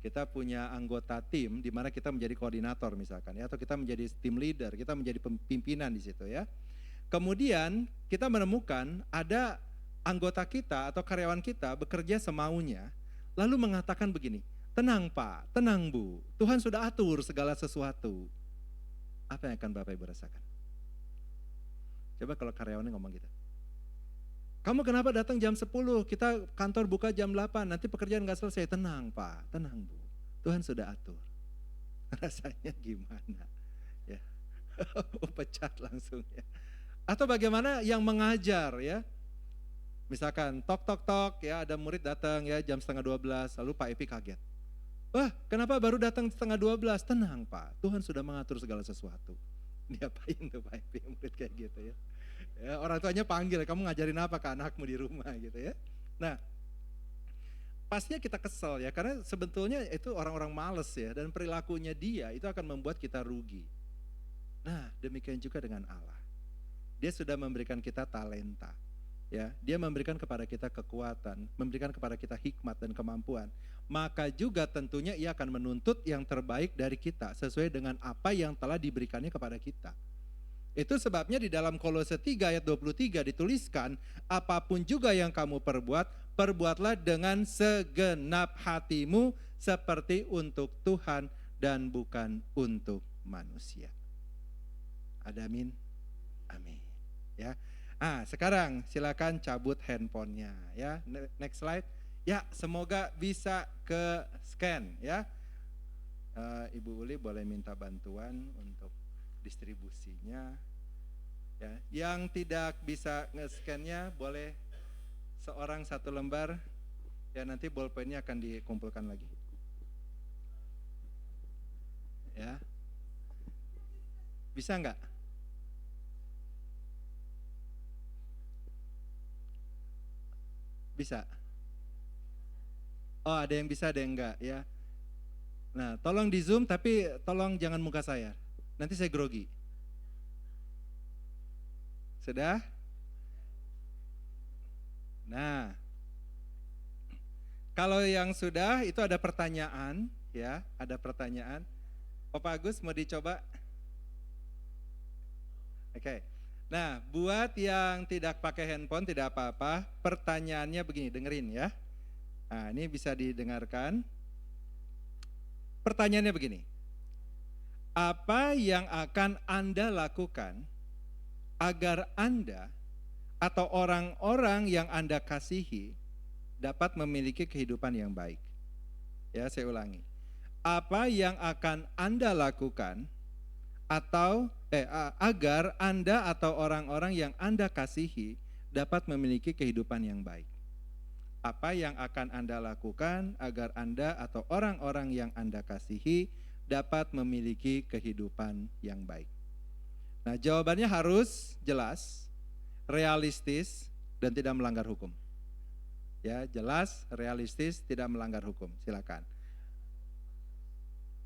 kita punya anggota tim di mana kita menjadi koordinator misalkan ya, atau kita menjadi tim leader, kita menjadi pimpinan di situ ya. Kemudian kita menemukan ada anggota kita atau karyawan kita bekerja semaunya, lalu mengatakan begini, tenang Pak, tenang Bu, Tuhan sudah atur segala sesuatu. Apa yang akan Bapak Ibu rasakan? Coba kalau karyawannya ngomong gitu. Kamu kenapa datang jam 10, kita kantor buka jam 8, nanti pekerjaan gak selesai. Tenang Pak, tenang Bu, Tuhan sudah atur. Rasanya gimana? Ya, pecat langsung ya. Atau bagaimana yang mengajar ya. Misalkan tok ya, ada murid datang ya jam 11:30, lalu Pak Epi kaget. Wah kenapa baru datang 11:30? Tenang Pak, Tuhan sudah mengatur segala sesuatu. Diapain tuh Pak Epi, murid kayak gitu ya. Ya, orang tuanya panggil, kamu ngajarin apa ke anakmu di rumah gitu ya. Nah, pastinya kita kesel ya, karena sebetulnya itu orang-orang males ya, dan perilakunya dia itu akan membuat kita rugi. Nah, demikian juga dengan Allah. Dia sudah memberikan kita talenta, ya. Dia memberikan kepada kita kekuatan, memberikan kepada kita hikmat dan kemampuan. Maka juga tentunya ia akan menuntut yang terbaik dari kita sesuai dengan apa yang telah diberikannya kepada kita. Itu sebabnya di dalam Kolose 3 ayat 23 dituliskan, apapun juga yang kamu perbuat, perbuatlah dengan segenap hatimu seperti untuk Tuhan dan bukan untuk manusia. Ada amin? Amin. Ya. Sekarang silakan cabut handphonenya ya. Next slide. Ya, semoga bisa ke scan ya. Ibu Uli boleh minta bantuan untuk distribusinya ya. Yang tidak bisa nge-scan-nya boleh seorang 1 lembar ya, nanti bolpennya akan dikumpulkan lagi ya. Bisa enggak? Bisa. Oh ada yang bisa ada yang enggak ya. Nah tolong di zoom tapi tolong jangan muka saya, nanti saya grogi. Sudah? Nah, kalau yang sudah itu ada pertanyaan ya, ada pertanyaan. Opa Agus mau dicoba? Oke. Nah, buat yang tidak pakai handphone tidak apa-apa. Pertanyaannya begini, dengerin ya. Nah, ini bisa didengarkan. Pertanyaannya begini. Apa yang akan Anda lakukan agar Anda atau orang-orang yang Anda kasihi dapat memiliki kehidupan yang baik? Ya, saya ulangi. Apa yang akan Anda lakukan atau agar Anda atau orang-orang yang Anda kasihi dapat memiliki kehidupan yang baik? Apa yang akan Anda lakukan agar Anda atau orang-orang yang Anda kasihi dapat memiliki kehidupan yang baik? Nah, jawabannya harus jelas, realistis, dan tidak melanggar hukum. Ya, jelas, realistis, tidak melanggar hukum. Silakan.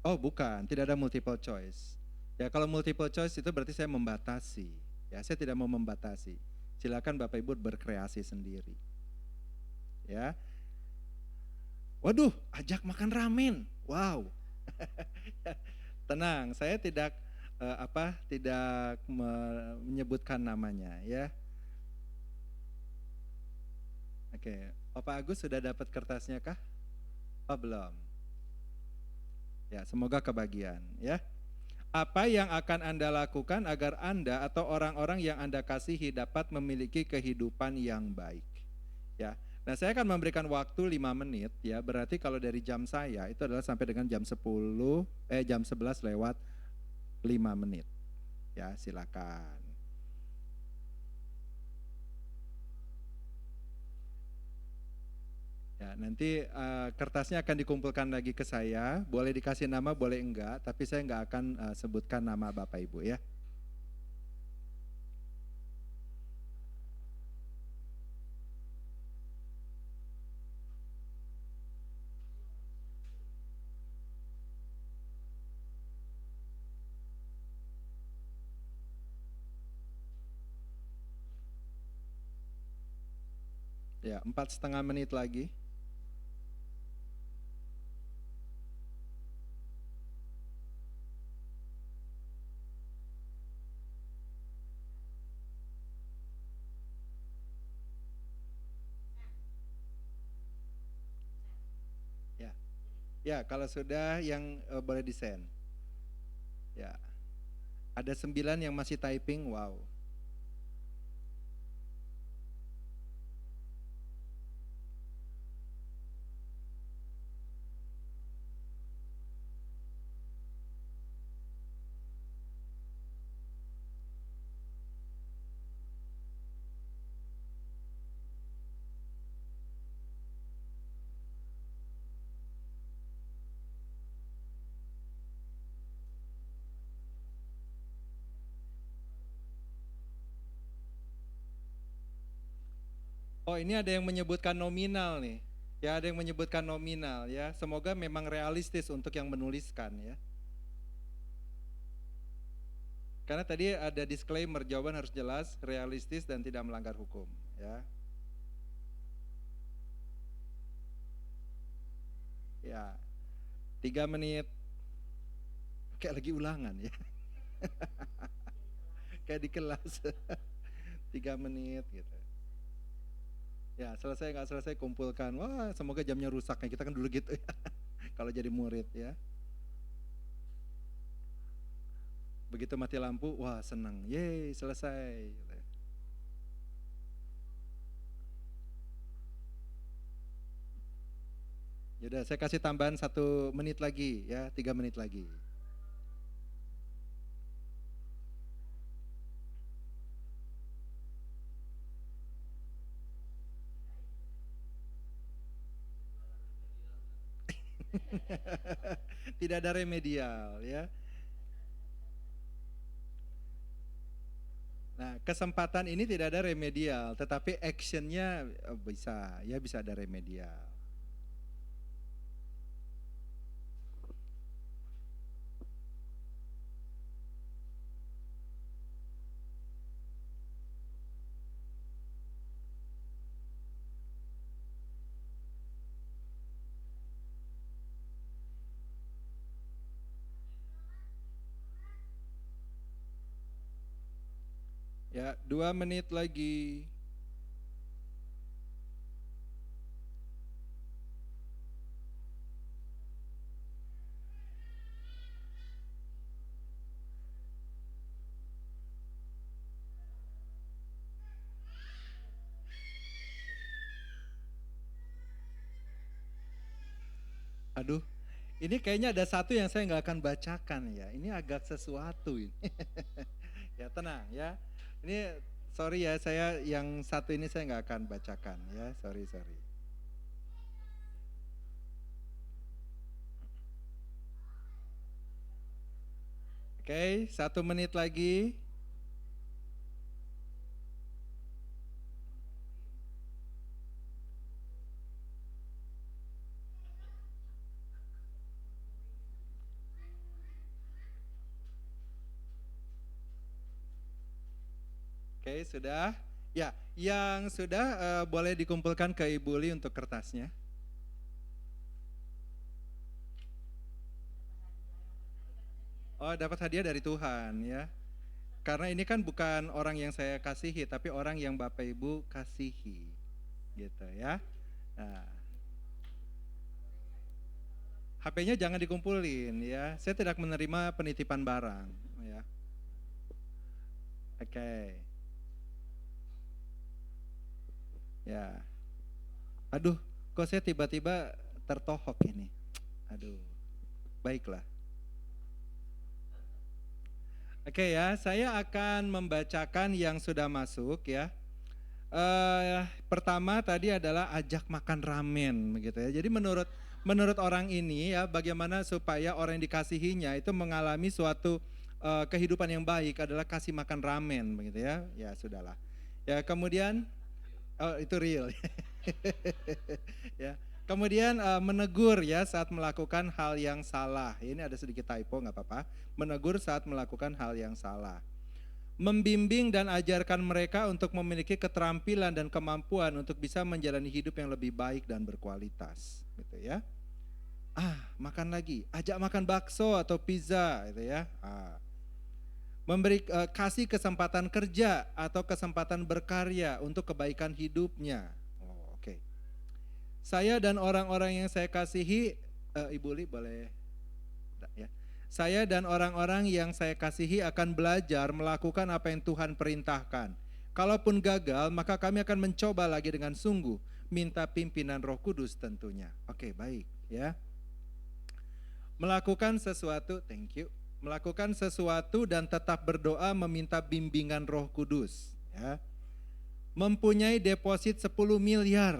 Oh, bukan, tidak ada multiple choice. Ya, kalau multiple choice itu berarti saya membatasi. Ya, saya tidak mau membatasi. Silakan Bapak Ibu berkreasi sendiri. Ya. Waduh, ajak makan ramen. Wow. Tenang, saya tidak tidak menyebutkan namanya ya. Oke, Opa Agus sudah dapat kertasnya kah? Oh belum. Ya, semoga kebagian ya. Apa yang akan Anda lakukan agar Anda atau orang-orang yang Anda kasihi dapat memiliki kehidupan yang baik? Ya. Nah, saya akan memberikan waktu 5 menit ya. Berarti kalau dari jam saya itu adalah sampai dengan jam 11 lewat 5 menit. Ya, silakan. Ya, nanti kertasnya akan dikumpulkan lagi ke saya. Boleh dikasih nama, boleh enggak. Tapi saya enggak akan sebutkan nama Bapak Ibu ya. Ya, 4,5 menit lagi. Ya, ya kalau sudah yang boleh di-send. Ya, ada 9 yang masih typing, wow. Oh, ini ada yang menyebutkan nominal nih. Ya, ada yang menyebutkan nominal ya. Semoga memang realistis untuk yang menuliskan ya. Karena tadi ada disclaimer, jawaban harus jelas, realistis dan tidak melanggar hukum ya. Ya, 3 menit. Kayak lagi ulangan ya. Kayak di kelas. 3 menit gitu. Ya, selesai nggak selesai kumpulkan. Wah, semoga jamnya rusak ya. Kita kan dulu gitu ya. Kalau jadi murid ya. Begitu mati lampu, wah senang. Yeay, selesai. Gitu. Yaudah, saya kasih tambahan 1 menit lagi ya, 3 menit lagi. Tidak ada remedial ya. Nah, kesempatan ini tidak ada remedial, tetapi actionnya bisa, ya bisa ada remedial. Ya, 2 menit lagi. Aduh, ini kayaknya ada satu yang saya nggak akan bacakan ya. Ini agak sesuatu ini. Ya tenang ya. Ini sorry ya, saya yang satu ini saya nggak akan bacakan ya. Sorry. Oke, 1 menit lagi. Oke, sudah. Ya, yang sudah boleh dikumpulkan ke Ibu Li untuk kertasnya. Oh, dapat hadiah dari Tuhan ya. Karena ini kan bukan orang yang saya kasihi, tapi orang yang Bapak Ibu kasihi. Gitu ya. Nah, HP-nya jangan dikumpulin ya. Saya tidak menerima penitipan barang ya. Oke. Ya. Aduh, kok saya tiba-tiba tertohok ini. Aduh. Baiklah. Oke ya, saya akan membacakan yang sudah masuk ya. Pertama tadi adalah ajak makan ramen begitu ya. Jadi menurut orang ini ya, bagaimana supaya orang yang dikasihinya itu mengalami suatu kehidupan yang baik adalah kasih makan ramen begitu ya. Ya sudahlah. Ya kemudian itu real. Ya. Kemudian menegur ya saat melakukan hal yang salah. Ini ada sedikit typo nggak apa-apa. Menegur saat melakukan hal yang salah. Membimbing dan ajarkan mereka untuk memiliki keterampilan dan kemampuan untuk bisa menjalani hidup yang lebih baik dan berkualitas, gitu ya. Makan lagi, ajak makan bakso atau pizza, gitu ya. Kasih kesempatan kerja atau kesempatan berkarya untuk kebaikan hidupnya. Oke. Saya dan orang-orang yang saya kasihi, Ibu Li boleh ya. Saya dan orang-orang yang saya kasihi akan belajar melakukan apa yang Tuhan perintahkan. Kalaupun gagal, maka kami akan mencoba lagi dengan sungguh. Minta pimpinan Roh Kudus tentunya. Oke, baik ya. Melakukan sesuatu, thank you. Melakukan sesuatu dan tetap berdoa meminta bimbingan Roh Kudus. Ya. Mempunyai deposit 10 miliar.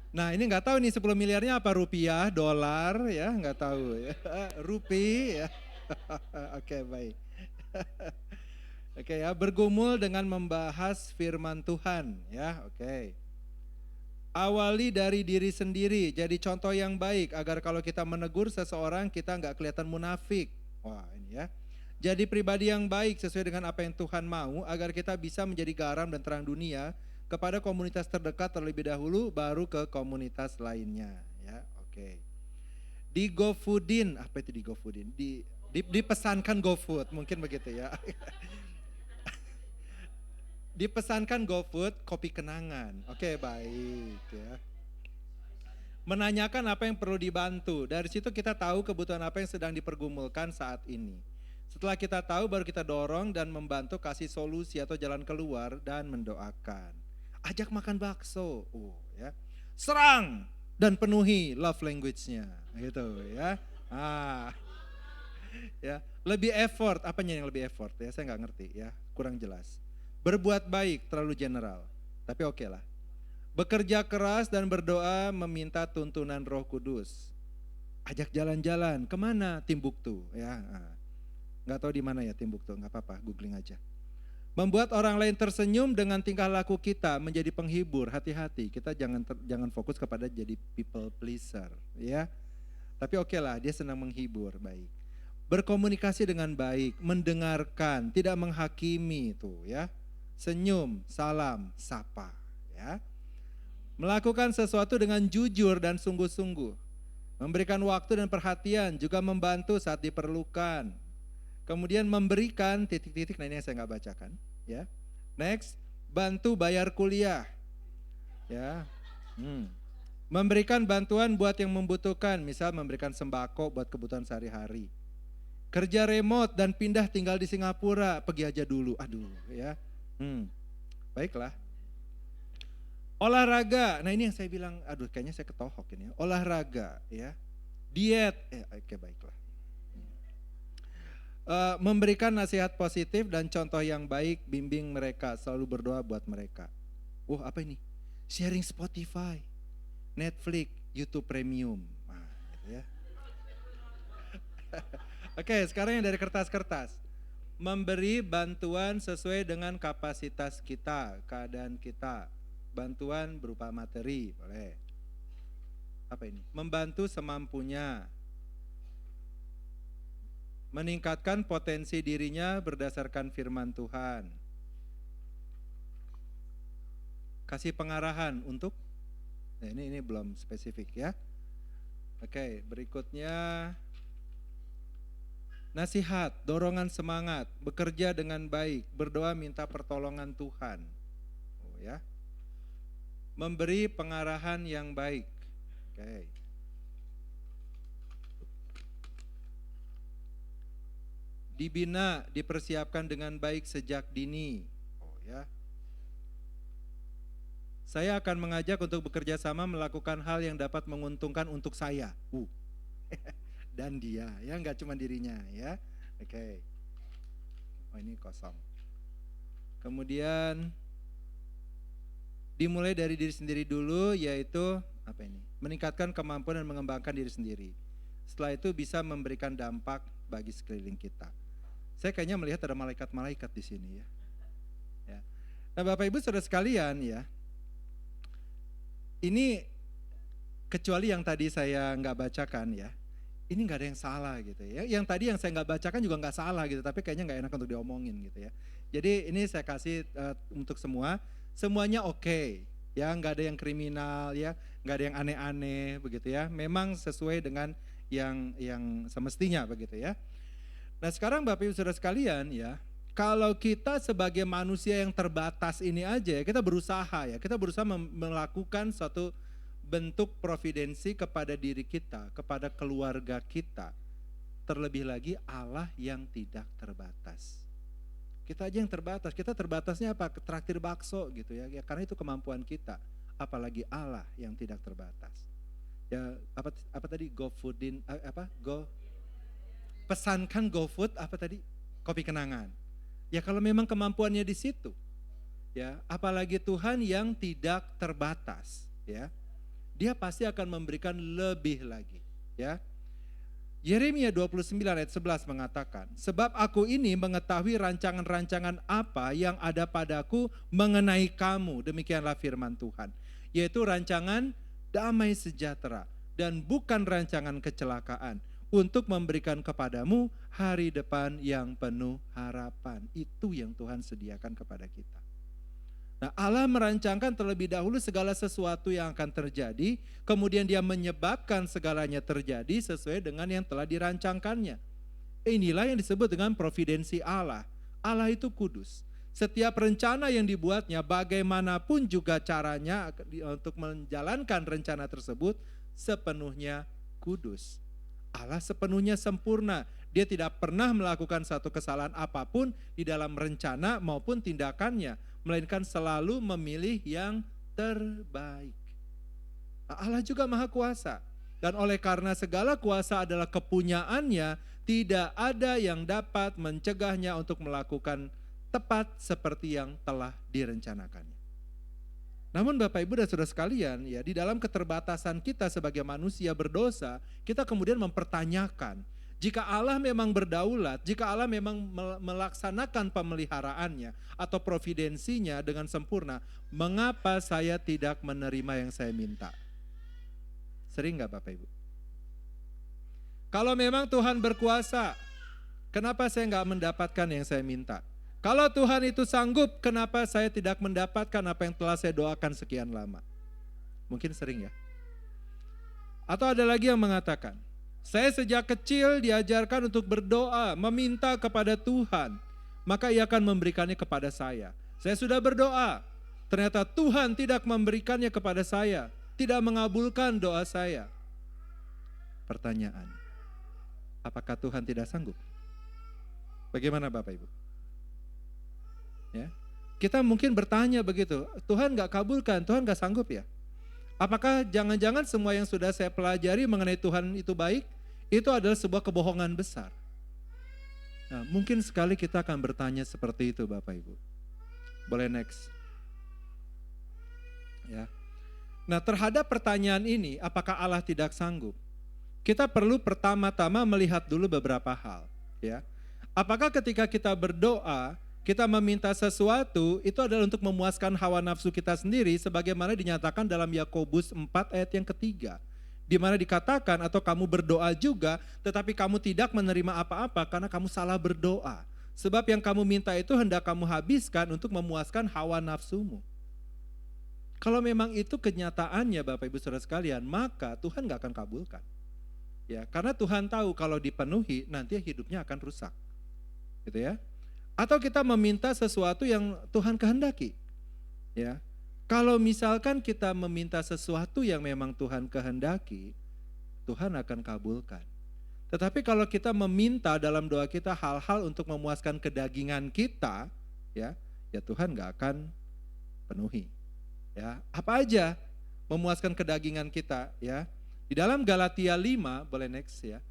Nah ini nggak tahu nih 10 miliarnya apa, rupiah, dolar ya, nggak tahu ya. Rupiah ya. Oke, baik. Oke ya, bergumul dengan membahas firman Tuhan ya, oke. Awali dari diri sendiri, jadi contoh yang baik agar kalau kita menegur seseorang kita nggak kelihatan munafik. Wah ini ya. Jadi pribadi yang baik sesuai dengan apa yang Tuhan mau agar kita bisa menjadi garam dan terang dunia kepada komunitas terdekat terlebih dahulu, baru ke komunitas lainnya ya, oke. Di GoFoodin, apa itu di GoFoodin? Dipesankan GoFood, mungkin begitu ya. Dipesankan GoFood kopi kenangan. Oke, baik ya. Menanyakan apa yang perlu dibantu. Dari situ kita tahu kebutuhan apa yang sedang dipergumulkan saat ini. Setelah kita tahu baru kita dorong dan membantu kasih solusi atau jalan keluar dan mendoakan. Ajak makan bakso. Ya. Serang dan penuhi love language-nya gitu ya. Ya, lebih effort, apanya yang lebih effort ya, saya nggak ngerti ya, kurang jelas. Berbuat baik terlalu general, tapi oke lah. Bekerja keras dan berdoa meminta tuntunan Roh Kudus. Ajak jalan-jalan, kemana? Timbuktu ya. Nggak tahu di mana ya Timbuktu, nggak apa-apa, googling aja. Membuat orang lain tersenyum dengan tingkah laku kita, menjadi penghibur. Hati-hati, kita jangan fokus kepada jadi people pleaser ya. Tapi oke lah, dia senang menghibur, baik. Berkomunikasi dengan baik, mendengarkan, tidak menghakimi itu ya. Senyum, salam, sapa ya. Melakukan sesuatu dengan jujur dan sungguh-sungguh. Memberikan waktu dan perhatian, juga membantu saat diperlukan. Kemudian memberikan titik-titik, nah ini yang saya nggak bacakan ya. Next, bantu bayar kuliah ya. Memberikan bantuan buat yang membutuhkan, misal memberikan sembako buat kebutuhan sehari-hari. Kerja remote dan pindah tinggal di Singapura, pergi aja dulu, aduh ya. Baiklah. Olahraga, nah ini yang saya bilang, aduh kayaknya saya ketohok ini ya. Olahraga ya. Diet, oke baiklah. Memberikan nasihat positif dan contoh yang baik, bimbing mereka, selalu berdoa buat mereka. Apa ini? Sharing Spotify, Netflix, YouTube Premium. Nah, gitu ya. Oke, sekarang yang dari kertas-kertas. Memberi bantuan sesuai dengan kapasitas kita, keadaan kita. Bantuan berupa materi, boleh. Apa ini? Membantu semampunya. Meningkatkan potensi dirinya berdasarkan firman Tuhan. Kasih pengarahan untuk, nah ini belum spesifik ya. Oke, berikutnya nasihat, dorongan semangat, bekerja dengan baik, berdoa minta pertolongan Tuhan. Ya. Memberi pengarahan yang baik. Oke. Dibina, dipersiapkan dengan baik sejak dini. Ya. Saya akan mengajak untuk bekerja sama melakukan hal yang dapat menguntungkan untuk saya. Dan dia, ya nggak cuma dirinya ya. Oke. Ini kosong. Kemudian Dimulai dari diri sendiri dulu, yaitu apa ini? Meningkatkan kemampuan dan mengembangkan diri sendiri. Setelah itu bisa memberikan dampak bagi sekeliling kita. Saya kayaknya melihat ada malaikat-malaikat di sini ya. Ya. Nah, Bapak Ibu Saudara sekalian ya, ini kecuali yang tadi saya nggak bacakan ya, ini nggak ada yang salah gitu ya. Yang tadi yang saya nggak bacakan juga nggak salah gitu, tapi kayaknya nggak enak untuk diomongin gitu ya. Jadi ini saya kasih untuk semuanya oke, ya, nggak ada yang kriminal ya, nggak ada yang aneh-aneh begitu ya. Memang sesuai dengan yang semestinya begitu ya. Nah sekarang Bapak Ibu Saudara sekalian ya, kalau kita sebagai manusia yang terbatas ini aja, kita berusaha melakukan suatu bentuk providensi kepada diri kita, kepada keluarga kita. Terlebih lagi Allah yang tidak terbatas. Kita aja yang terbatas, kita terbatasnya apa? Traktir bakso gitu ya, karena itu kemampuan kita. Apalagi Allah yang tidak terbatas. Ya apa tadi GoFoodin pesankan GoFood apa tadi? Kopi kenangan. Ya kalau memang kemampuannya di situ. Ya, apalagi Tuhan yang tidak terbatas, ya. Dia pasti akan memberikan lebih lagi, ya. Yeremia 29 ayat 11 mengatakan, sebab aku ini mengetahui rancangan-rancangan apa yang ada padaku mengenai kamu, demikianlah firman Tuhan, yaitu rancangan damai sejahtera dan bukan rancangan kecelakaan, untuk memberikan kepadamu hari depan yang penuh harapan. Itu yang Tuhan sediakan kepada kita. Nah, Allah merancangkan terlebih dahulu segala sesuatu yang akan terjadi, kemudian Dia menyebabkan segalanya terjadi sesuai dengan yang telah dirancangkannya. Inilah yang disebut dengan providensi Allah. Allah itu kudus. Setiap rencana yang dibuatnya, bagaimanapun juga caranya untuk menjalankan rencana tersebut, sepenuhnya kudus. Allah sepenuhnya sempurna. Dia tidak pernah melakukan satu kesalahan apapun di dalam rencana maupun tindakannya, melainkan selalu memilih yang terbaik. Nah, Allah juga Maha Kuasa. Dan oleh karena segala kuasa adalah kepunyaannya, tidak ada yang dapat mencegahnya untuk melakukan tepat seperti yang telah direncanakannya. Namun Bapak Ibu dan Saudara sekalian, ya, di dalam keterbatasan kita sebagai manusia berdosa, kita kemudian mempertanyakan, jika Allah memang berdaulat, jika Allah memang melaksanakan pemeliharaannya atau providensinya dengan sempurna, mengapa saya tidak menerima yang saya minta? Sering gak Bapak Ibu? Kalau memang Tuhan berkuasa, kenapa saya gak mendapatkan yang saya minta? Kalau Tuhan itu sanggup, kenapa saya tidak mendapatkan apa yang telah saya doakan sekian lama? Mungkin sering ya. Atau ada lagi yang mengatakan, saya sejak kecil diajarkan untuk berdoa, meminta kepada Tuhan, maka Ia akan memberikannya kepada saya. Saya sudah berdoa, ternyata Tuhan tidak memberikannya kepada saya, tidak mengabulkan doa saya. Pertanyaan, apakah Tuhan tidak sanggup? Bagaimana Bapak Ibu? Ya, kita mungkin bertanya begitu, Tuhan gak kabulkan, Tuhan gak sanggup ya? Apakah jangan-jangan semua yang sudah saya pelajari mengenai Tuhan itu baik, itu adalah sebuah kebohongan besar? Nah, mungkin sekali kita akan bertanya seperti itu Bapak Ibu. Boleh next. Ya. Nah, terhadap pertanyaan ini, apakah Allah tidak sanggup? Kita perlu pertama-tama melihat dulu beberapa hal. Ya. Apakah ketika kita berdoa, kita meminta sesuatu, itu adalah untuk memuaskan hawa nafsu kita sendiri, sebagaimana dinyatakan dalam Yakobus 4 ayat yang ketiga. Di mana dikatakan, atau kamu berdoa juga, tetapi kamu tidak menerima apa-apa karena kamu salah berdoa. Sebab yang kamu minta itu hendak kamu habiskan untuk memuaskan hawa nafsumu. Kalau memang itu kenyataannya Bapak Ibu Saudara sekalian, maka Tuhan gak akan kabulkan. Ya, karena Tuhan tahu kalau dipenuhi, nanti hidupnya akan rusak. Gitu ya. Atau kita meminta sesuatu yang Tuhan kehendaki. Ya. Kalau misalkan kita meminta sesuatu yang memang Tuhan kehendaki, Tuhan akan kabulkan. Tetapi kalau kita meminta dalam doa kita hal-hal untuk memuaskan kedagingan kita, ya Tuhan gak akan penuhi. Ya, apa aja memuaskan kedagingan kita, ya. Di dalam Galatia 5, boleh next ya.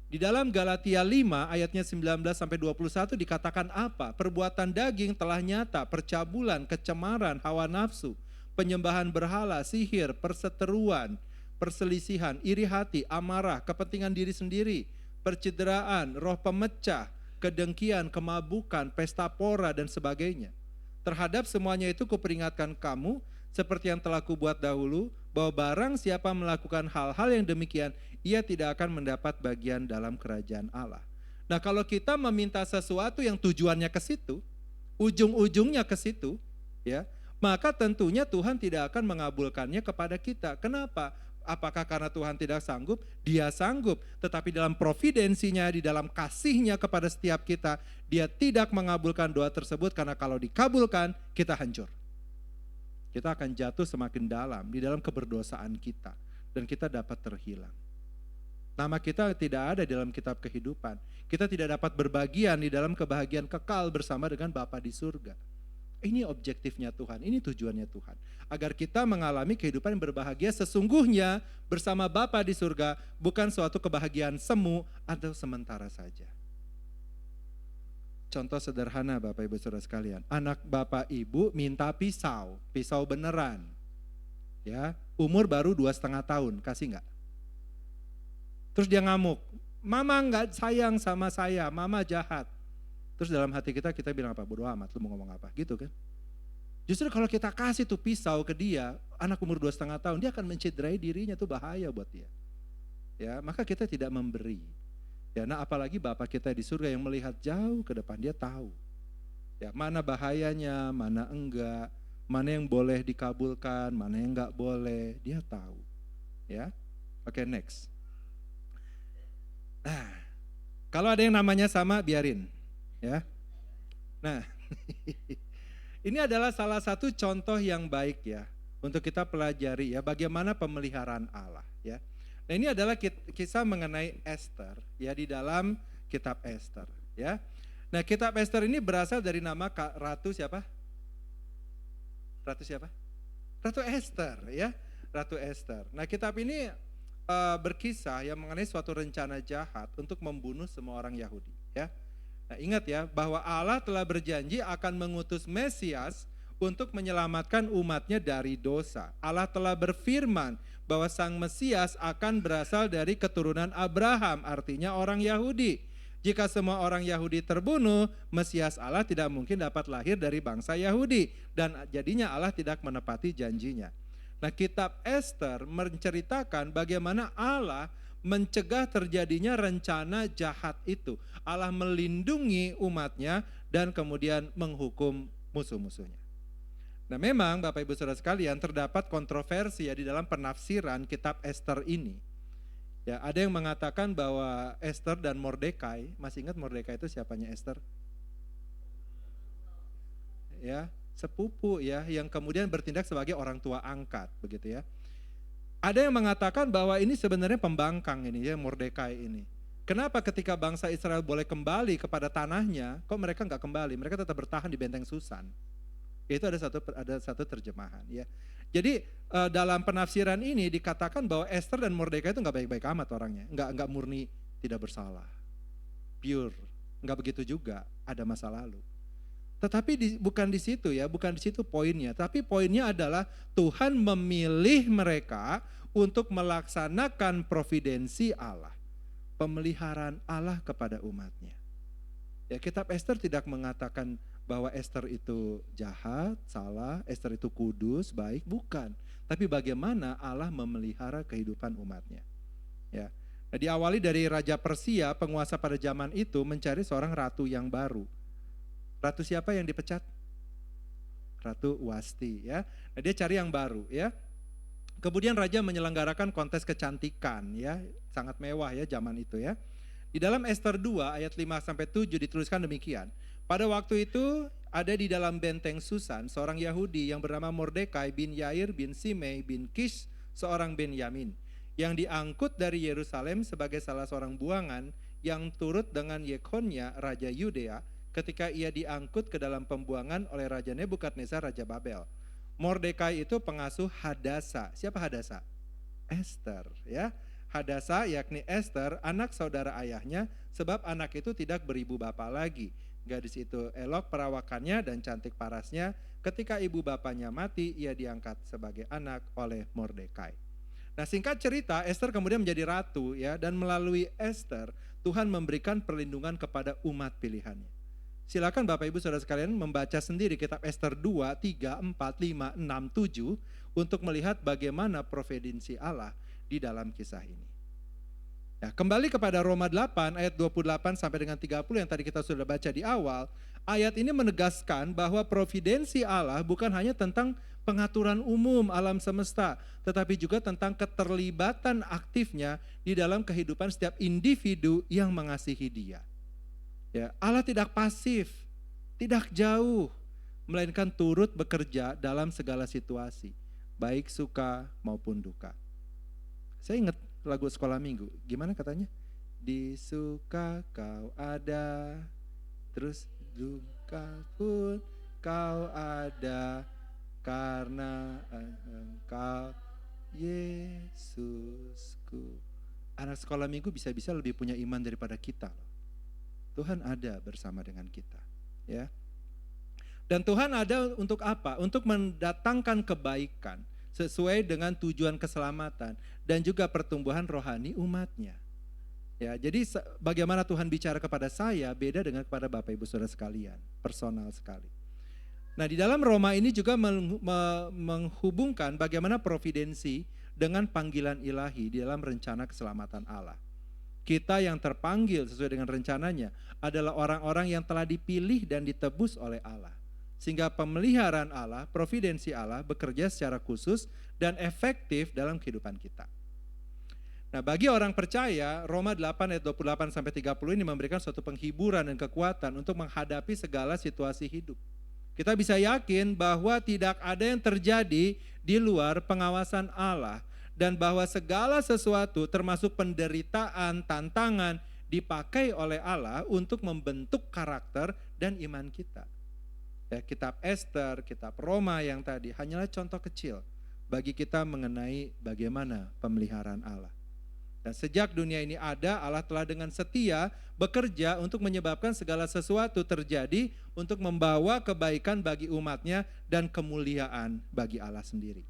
Di dalam Galatia 5 ayatnya 19 sampai 21 dikatakan apa? Perbuatan daging telah nyata, percabulan, kecemaran, hawa nafsu, penyembahan berhala, sihir, perseteruan, perselisihan, iri hati, amarah, kepentingan diri sendiri, percideraan, roh pemecah, kedengkian, kemabukan, pesta pora dan sebagainya. Terhadap semuanya itu kuperingatkan kamu seperti yang telah kubuat dahulu, bahwa barang siapa melakukan hal-hal yang demikian, ia tidak akan mendapat bagian dalam kerajaan Allah. Nah, kalau kita meminta sesuatu yang tujuannya ke situ, ujung-ujungnya ke situ, ya, maka tentunya Tuhan tidak akan mengabulkannya kepada kita. Kenapa? Apakah karena Tuhan tidak sanggup? Dia sanggup, tetapi dalam providensinya, di dalam kasihnya kepada setiap kita, dia tidak mengabulkan doa tersebut, karena kalau dikabulkan, kita hancur. Kita akan jatuh semakin dalam di dalam keberdosaan kita, dan kita dapat terhilang. Nama kita tidak ada di dalam kitab kehidupan. Kita tidak dapat berbagian di dalam kebahagiaan kekal bersama dengan Bapa di surga. Ini objektifnya Tuhan, ini tujuannya Tuhan. Agar kita mengalami kehidupan yang berbahagia sesungguhnya bersama Bapa di surga, bukan suatu kebahagiaan semu atau sementara saja. Contoh sederhana Bapak Ibu Saudara sekalian, anak Bapak Ibu minta pisau beneran. Ya, umur baru 2,5 tahun, kasih enggak? Terus dia ngamuk, mama enggak sayang sama saya, mama jahat. Terus dalam hati kita bilang apa? Bodoh amat, lu mau ngomong apa? Gitu kan? Justru kalau kita kasih tuh pisau ke dia, anak umur 2,5 tahun, dia akan mencederai dirinya, tuh bahaya buat dia. Ya, maka kita tidak memberi. Ya, nah apalagi Bapa kita di surga yang melihat jauh ke depan, dia tahu. Ya, mana bahayanya, mana enggak, mana yang boleh dikabulkan, mana yang enggak boleh, dia tahu. Ya, oke, next. Nah, kalau ada yang namanya sama, biarin. Ya, nah ini adalah salah satu contoh yang baik ya untuk kita pelajari ya bagaimana pemeliharaan Allah ya. Nah ini adalah kisah mengenai Esther ya di dalam kitab Esther ya. Nah kitab Esther ini berasal dari nama Ratu siapa? Ratu siapa? Ratu Esther ya, Ratu Esther. Nah kitab ini berkisah yang mengenai suatu rencana jahat untuk membunuh semua orang Yahudi ya. Nah, ingat ya bahwa Allah telah berjanji akan mengutus Mesias untuk menyelamatkan umatnya dari dosa. Allah telah berfirman bahwa sang Mesias akan berasal dari keturunan Abraham, artinya orang Yahudi. Jika semua orang Yahudi terbunuh, Mesias Allah tidak mungkin dapat lahir dari bangsa Yahudi. Dan jadinya Allah tidak menepati janjinya. Nah kitab Esther menceritakan bagaimana Allah mencegah terjadinya rencana jahat itu. Allah melindungi umatnya dan kemudian menghukum musuh-musuhnya. Nah memang Bapak Ibu Saudara sekalian terdapat kontroversi ya di dalam penafsiran kitab Esther ini. Ya, ada yang mengatakan bahwa Esther dan Mordekai, masih ingat Mordekai itu siapanya Esther? Ya, sepupu ya yang kemudian bertindak sebagai orang tua angkat begitu ya. Ada yang mengatakan bahwa ini sebenarnya pembangkang ini ya Mordekai ini. Kenapa ketika bangsa Israel boleh kembali kepada tanahnya, kok mereka nggak kembali? Mereka tetap bertahan di benteng Susan. Itu ada satu terjemahan ya. Jadi dalam penafsiran ini dikatakan bahwa Esther dan Mordekai itu nggak baik-baik amat orangnya, nggak murni tidak bersalah, pure, nggak begitu juga, ada masa lalu. Tetapi bukan di situ ya, bukan di situ poinnya. Tapi poinnya adalah Tuhan memilih mereka untuk melaksanakan providensi Allah, pemeliharaan Allah kepada umatnya. Ya, kitab Esther tidak mengatakan bahwa Esther itu jahat, salah, Esther itu kudus, baik, bukan. Tapi bagaimana Allah memelihara kehidupan umatnya. Ya. Nah, diawali dari Raja Persia, penguasa pada zaman itu mencari seorang ratu yang baru. Ratu siapa yang dipecat? Ratu Wasti ya. Nah, dia cari yang baru ya. Kemudian raja menyelenggarakan kontes kecantikan ya, sangat mewah ya zaman itu ya. Di dalam Esther 2 ayat 5 sampai 7 dituliskan demikian. Pada waktu itu ada di dalam benteng Susan seorang Yahudi yang bernama Mordekai bin Yair bin Simei bin Kish seorang Benyamin yang diangkut dari Yerusalem sebagai salah seorang buangan yang turut dengan Yekhonya raja Yudea ketika ia diangkut ke dalam pembuangan oleh Raja Nebukadnezar Raja Babel. Mordekai itu pengasuh Hadasa. Siapa Hadasa? Esther ya. Hadasa yakni Esther anak saudara ayahnya sebab anak itu tidak beribu bapa lagi. Gadis itu elok perawakannya dan cantik parasnya Ketika ibu bapaknya mati, ia diangkat sebagai anak oleh Mordekai. Nah, singkat cerita, Esther kemudian menjadi ratu ya, dan melalui Esther Tuhan memberikan perlindungan kepada umat pilihannya. Silakan Bapak Ibu Saudara sekalian membaca sendiri kitab Esther 2, 3, 4, 5, 6, 7 untuk melihat bagaimana providensi Allah di dalam kisah ini. Ya, kembali kepada Roma 8 ayat 28 sampai dengan 30 yang tadi kita sudah baca di awal. Ayat ini menegaskan bahwa providensi Allah bukan hanya tentang pengaturan umum alam semesta, tetapi juga tentang keterlibatan aktifnya di dalam kehidupan setiap individu yang mengasihi Dia. Ya, Allah tidak pasif, tidak jauh, melainkan turut bekerja dalam segala situasi, baik suka maupun duka. Saya ingat lagu sekolah minggu, gimana katanya? Di suka kau ada, terus duka pun kau ada, karena engkau Yesusku. Anak sekolah minggu bisa-bisa lebih punya iman daripada kita. Tuhan ada bersama dengan kita, ya. Dan Tuhan ada untuk apa? Untuk mendatangkan kebaikan sesuai dengan tujuan keselamatan dan juga pertumbuhan rohani umatnya. Ya, jadi bagaimana Tuhan bicara kepada saya beda dengan kepada Bapak Ibu Saudara sekalian, personal sekali. Nah, di dalam Roma ini juga menghubungkan bagaimana providensi dengan panggilan ilahi di dalam rencana keselamatan Allah. Kita yang terpanggil sesuai dengan rencananya adalah orang-orang yang telah dipilih dan ditebus oleh Allah. Sehingga pemeliharaan Allah, providensi Allah bekerja secara khusus dan efektif dalam kehidupan kita. Nah, bagi orang percaya, Roma 8 ayat 28 sampai 30 ini memberikan suatu penghiburan dan kekuatan untuk menghadapi segala situasi hidup. Kita bisa yakin bahwa tidak ada yang terjadi di luar pengawasan Allah. Dan bahwa segala sesuatu termasuk penderitaan, tantangan dipakai oleh Allah untuk membentuk karakter dan iman kita. Ya, kitab Esther, kitab Roma yang tadi hanyalah contoh kecil bagi kita mengenai bagaimana pemeliharaan Allah. Dan sejak dunia ini ada, Allah telah dengan setia bekerja untuk menyebabkan segala sesuatu terjadi untuk membawa kebaikan bagi umatnya dan kemuliaan bagi Allah sendiri.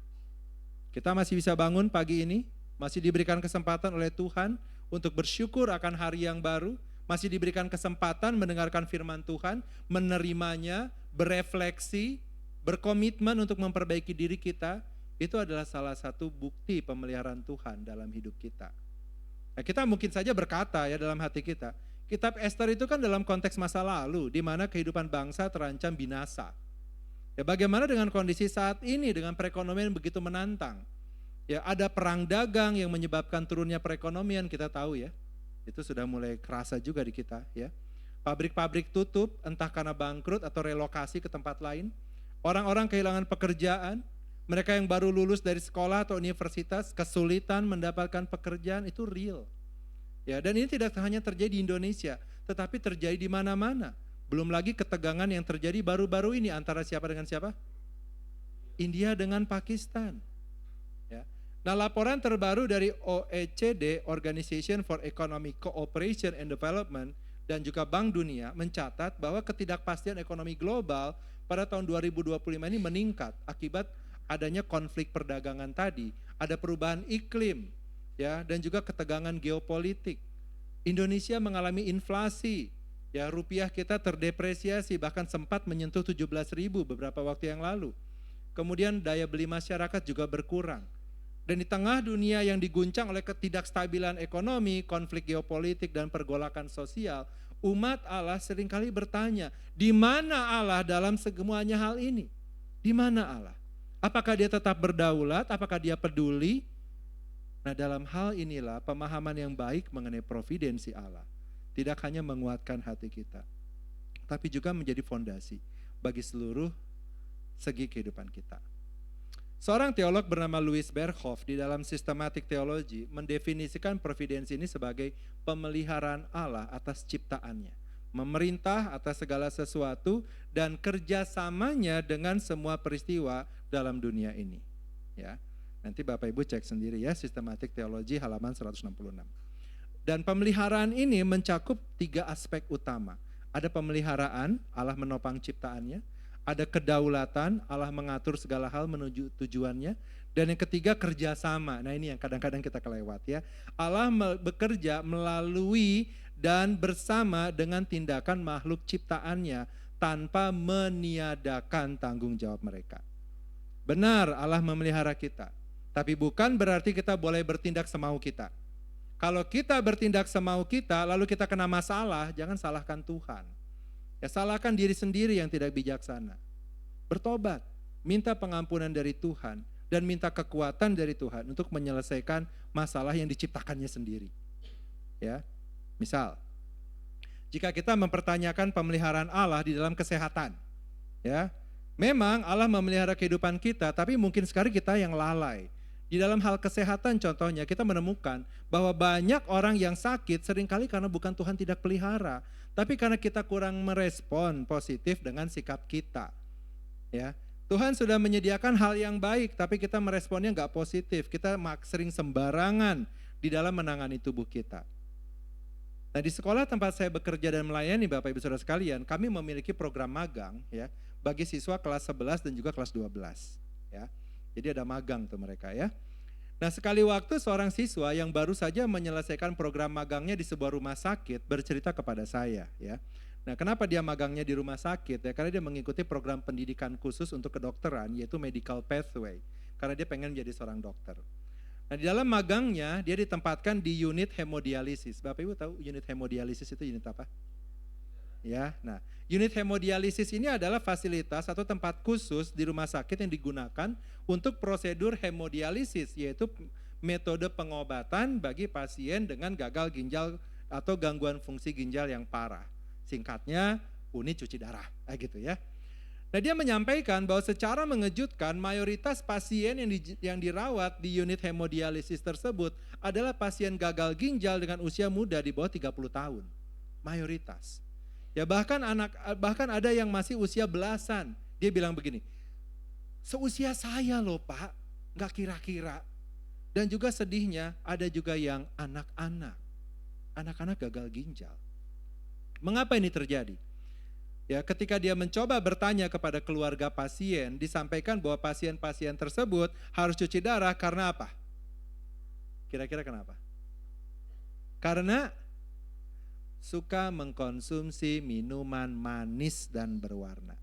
Kita masih bisa bangun pagi ini, masih diberikan kesempatan oleh Tuhan untuk bersyukur akan hari yang baru, masih diberikan kesempatan mendengarkan firman Tuhan, menerimanya, berefleksi, berkomitmen untuk memperbaiki diri kita. Itu adalah salah satu bukti pemeliharaan Tuhan dalam hidup kita. Nah, kita mungkin saja berkata ya dalam hati kita, kitab Esther itu kan dalam konteks masa lalu, di mana kehidupan bangsa terancam binasa. Ya, bagaimana dengan kondisi saat ini dengan perekonomian begitu menantang? Ya, ada perang dagang yang menyebabkan turunnya perekonomian, kita tahu ya. Itu sudah mulai kerasa juga di kita ya. Pabrik-pabrik tutup entah karena bangkrut atau relokasi ke tempat lain. Orang-orang kehilangan pekerjaan, mereka yang baru lulus dari sekolah atau universitas kesulitan mendapatkan pekerjaan, itu real. Ya, dan ini tidak hanya terjadi di Indonesia, tetapi terjadi di mana-mana. Belum lagi ketegangan yang terjadi baru-baru ini antara siapa dengan siapa? India dengan Pakistan. Ya. Nah, laporan terbaru dari OECD, Organization for Economic Cooperation and Development, dan juga Bank Dunia mencatat bahwa ketidakpastian ekonomi global pada tahun 2025 ini meningkat akibat adanya konflik perdagangan tadi, ada perubahan iklim, ya, dan juga ketegangan geopolitik. Indonesia mengalami inflasi. Ya, rupiah kita terdepresiasi, bahkan sempat menyentuh 17.000 beberapa waktu yang lalu. Kemudian daya beli masyarakat juga berkurang. Dan di tengah dunia yang diguncang oleh ketidakstabilan ekonomi, konflik geopolitik dan pergolakan sosial, umat Allah seringkali bertanya, di mana Allah dalam semuanya hal ini? Di mana Allah? Apakah Dia tetap berdaulat? Apakah Dia peduli? Nah, dalam hal inilah pemahaman yang baik mengenai providensi Allah tidak hanya menguatkan hati kita, tapi juga menjadi fondasi bagi seluruh segi kehidupan kita. Seorang teolog bernama Louis Berkhof di dalam Systematic Theology mendefinisikan providensi ini sebagai pemeliharaan Allah atas ciptaannya, memerintah atas segala sesuatu dan kerjasamanya dengan semua peristiwa dalam dunia ini. Ya, nanti Bapak Ibu cek sendiri ya, Systematic Theology halaman 166. Dan pemeliharaan ini mencakup 3 aspek utama. Ada pemeliharaan, Allah menopang ciptaannya. Ada kedaulatan, Allah mengatur segala hal menuju tujuannya. Dan yang ketiga kerjasama. Nah ini yang kadang-kadang kita kelewat ya. Allah bekerja melalui dan bersama dengan tindakan makhluk ciptaannya tanpa meniadakan tanggung jawab mereka. Benar Allah memelihara kita, tapi bukan berarti kita boleh bertindak semau kita. Kalau kita bertindak semau kita lalu kita kena masalah, jangan salahkan Tuhan. Ya salahkan diri sendiri yang tidak bijaksana. Bertobat, minta pengampunan dari Tuhan dan minta kekuatan dari Tuhan untuk menyelesaikan masalah yang diciptakannya sendiri. Ya. Misal, jika kita mempertanyakan pemeliharaan Allah di dalam kesehatan, ya, memang Allah memelihara kehidupan kita, tapi mungkin sekali kita yang lalai. Di dalam hal kesehatan contohnya, kita menemukan bahwa banyak orang yang sakit seringkali karena bukan Tuhan tidak pelihara, tapi karena kita kurang merespon positif dengan sikap kita. Ya, Tuhan sudah menyediakan hal yang baik, tapi kita meresponnya nggak positif, kita sering sembarangan di dalam menangani tubuh kita. Nah di sekolah tempat saya bekerja dan melayani Bapak Ibu Saudara sekalian, kami memiliki program magang ya bagi siswa kelas 11 dan juga kelas 12 ya. Jadi ada magang tuh mereka ya. Nah sekali waktu seorang siswa yang baru saja menyelesaikan program magangnya di sebuah rumah sakit bercerita kepada saya ya. Nah kenapa dia magangnya di rumah sakit ya? Karena dia mengikuti program pendidikan khusus untuk kedokteran yaitu medical pathway. Karena dia pengen menjadi seorang dokter. Nah di dalam magangnya dia ditempatkan di unit hemodialisis. Bapak Ibu tahu unit hemodialisis itu unit apa? Ya, nah unit hemodialisis ini adalah fasilitas atau tempat khusus di rumah sakit yang digunakan untuk prosedur hemodialisis, yaitu metode pengobatan bagi pasien dengan gagal ginjal atau gangguan fungsi ginjal yang parah. Singkatnya unit cuci darah, gitu ya. Nah dia menyampaikan bahwa secara mengejutkan mayoritas pasien yang dirawat di unit hemodialisis tersebut adalah pasien gagal ginjal dengan usia muda di bawah 30 tahun. Mayoritas. Ya bahkan ada yang masih usia belasan. Dia bilang begini, seusia saya loh Pak, gak kira-kira. Dan juga sedihnya ada juga yang anak-anak gagal ginjal. Mengapa ini terjadi? Ya, ketika dia mencoba bertanya kepada keluarga pasien, disampaikan bahwa pasien-pasien tersebut harus cuci darah karena apa? Kira-kira kenapa? Karena suka mengkonsumsi minuman manis dan berwarna.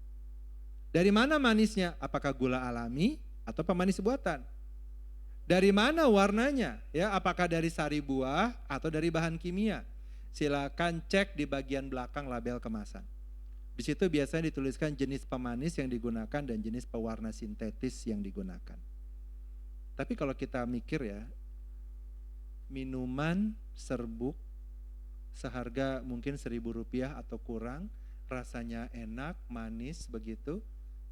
Dari mana manisnya? Apakah gula alami atau pemanis buatan? Dari mana warnanya? Ya, apakah dari sari buah atau dari bahan kimia? Silakan cek di bagian belakang label kemasan. Di situ biasanya dituliskan jenis pemanis yang digunakan dan jenis pewarna sintetis yang digunakan. Tapi kalau kita mikir ya, minuman serbuk seharga mungkin Rp1.000 atau kurang, rasanya enak, manis begitu,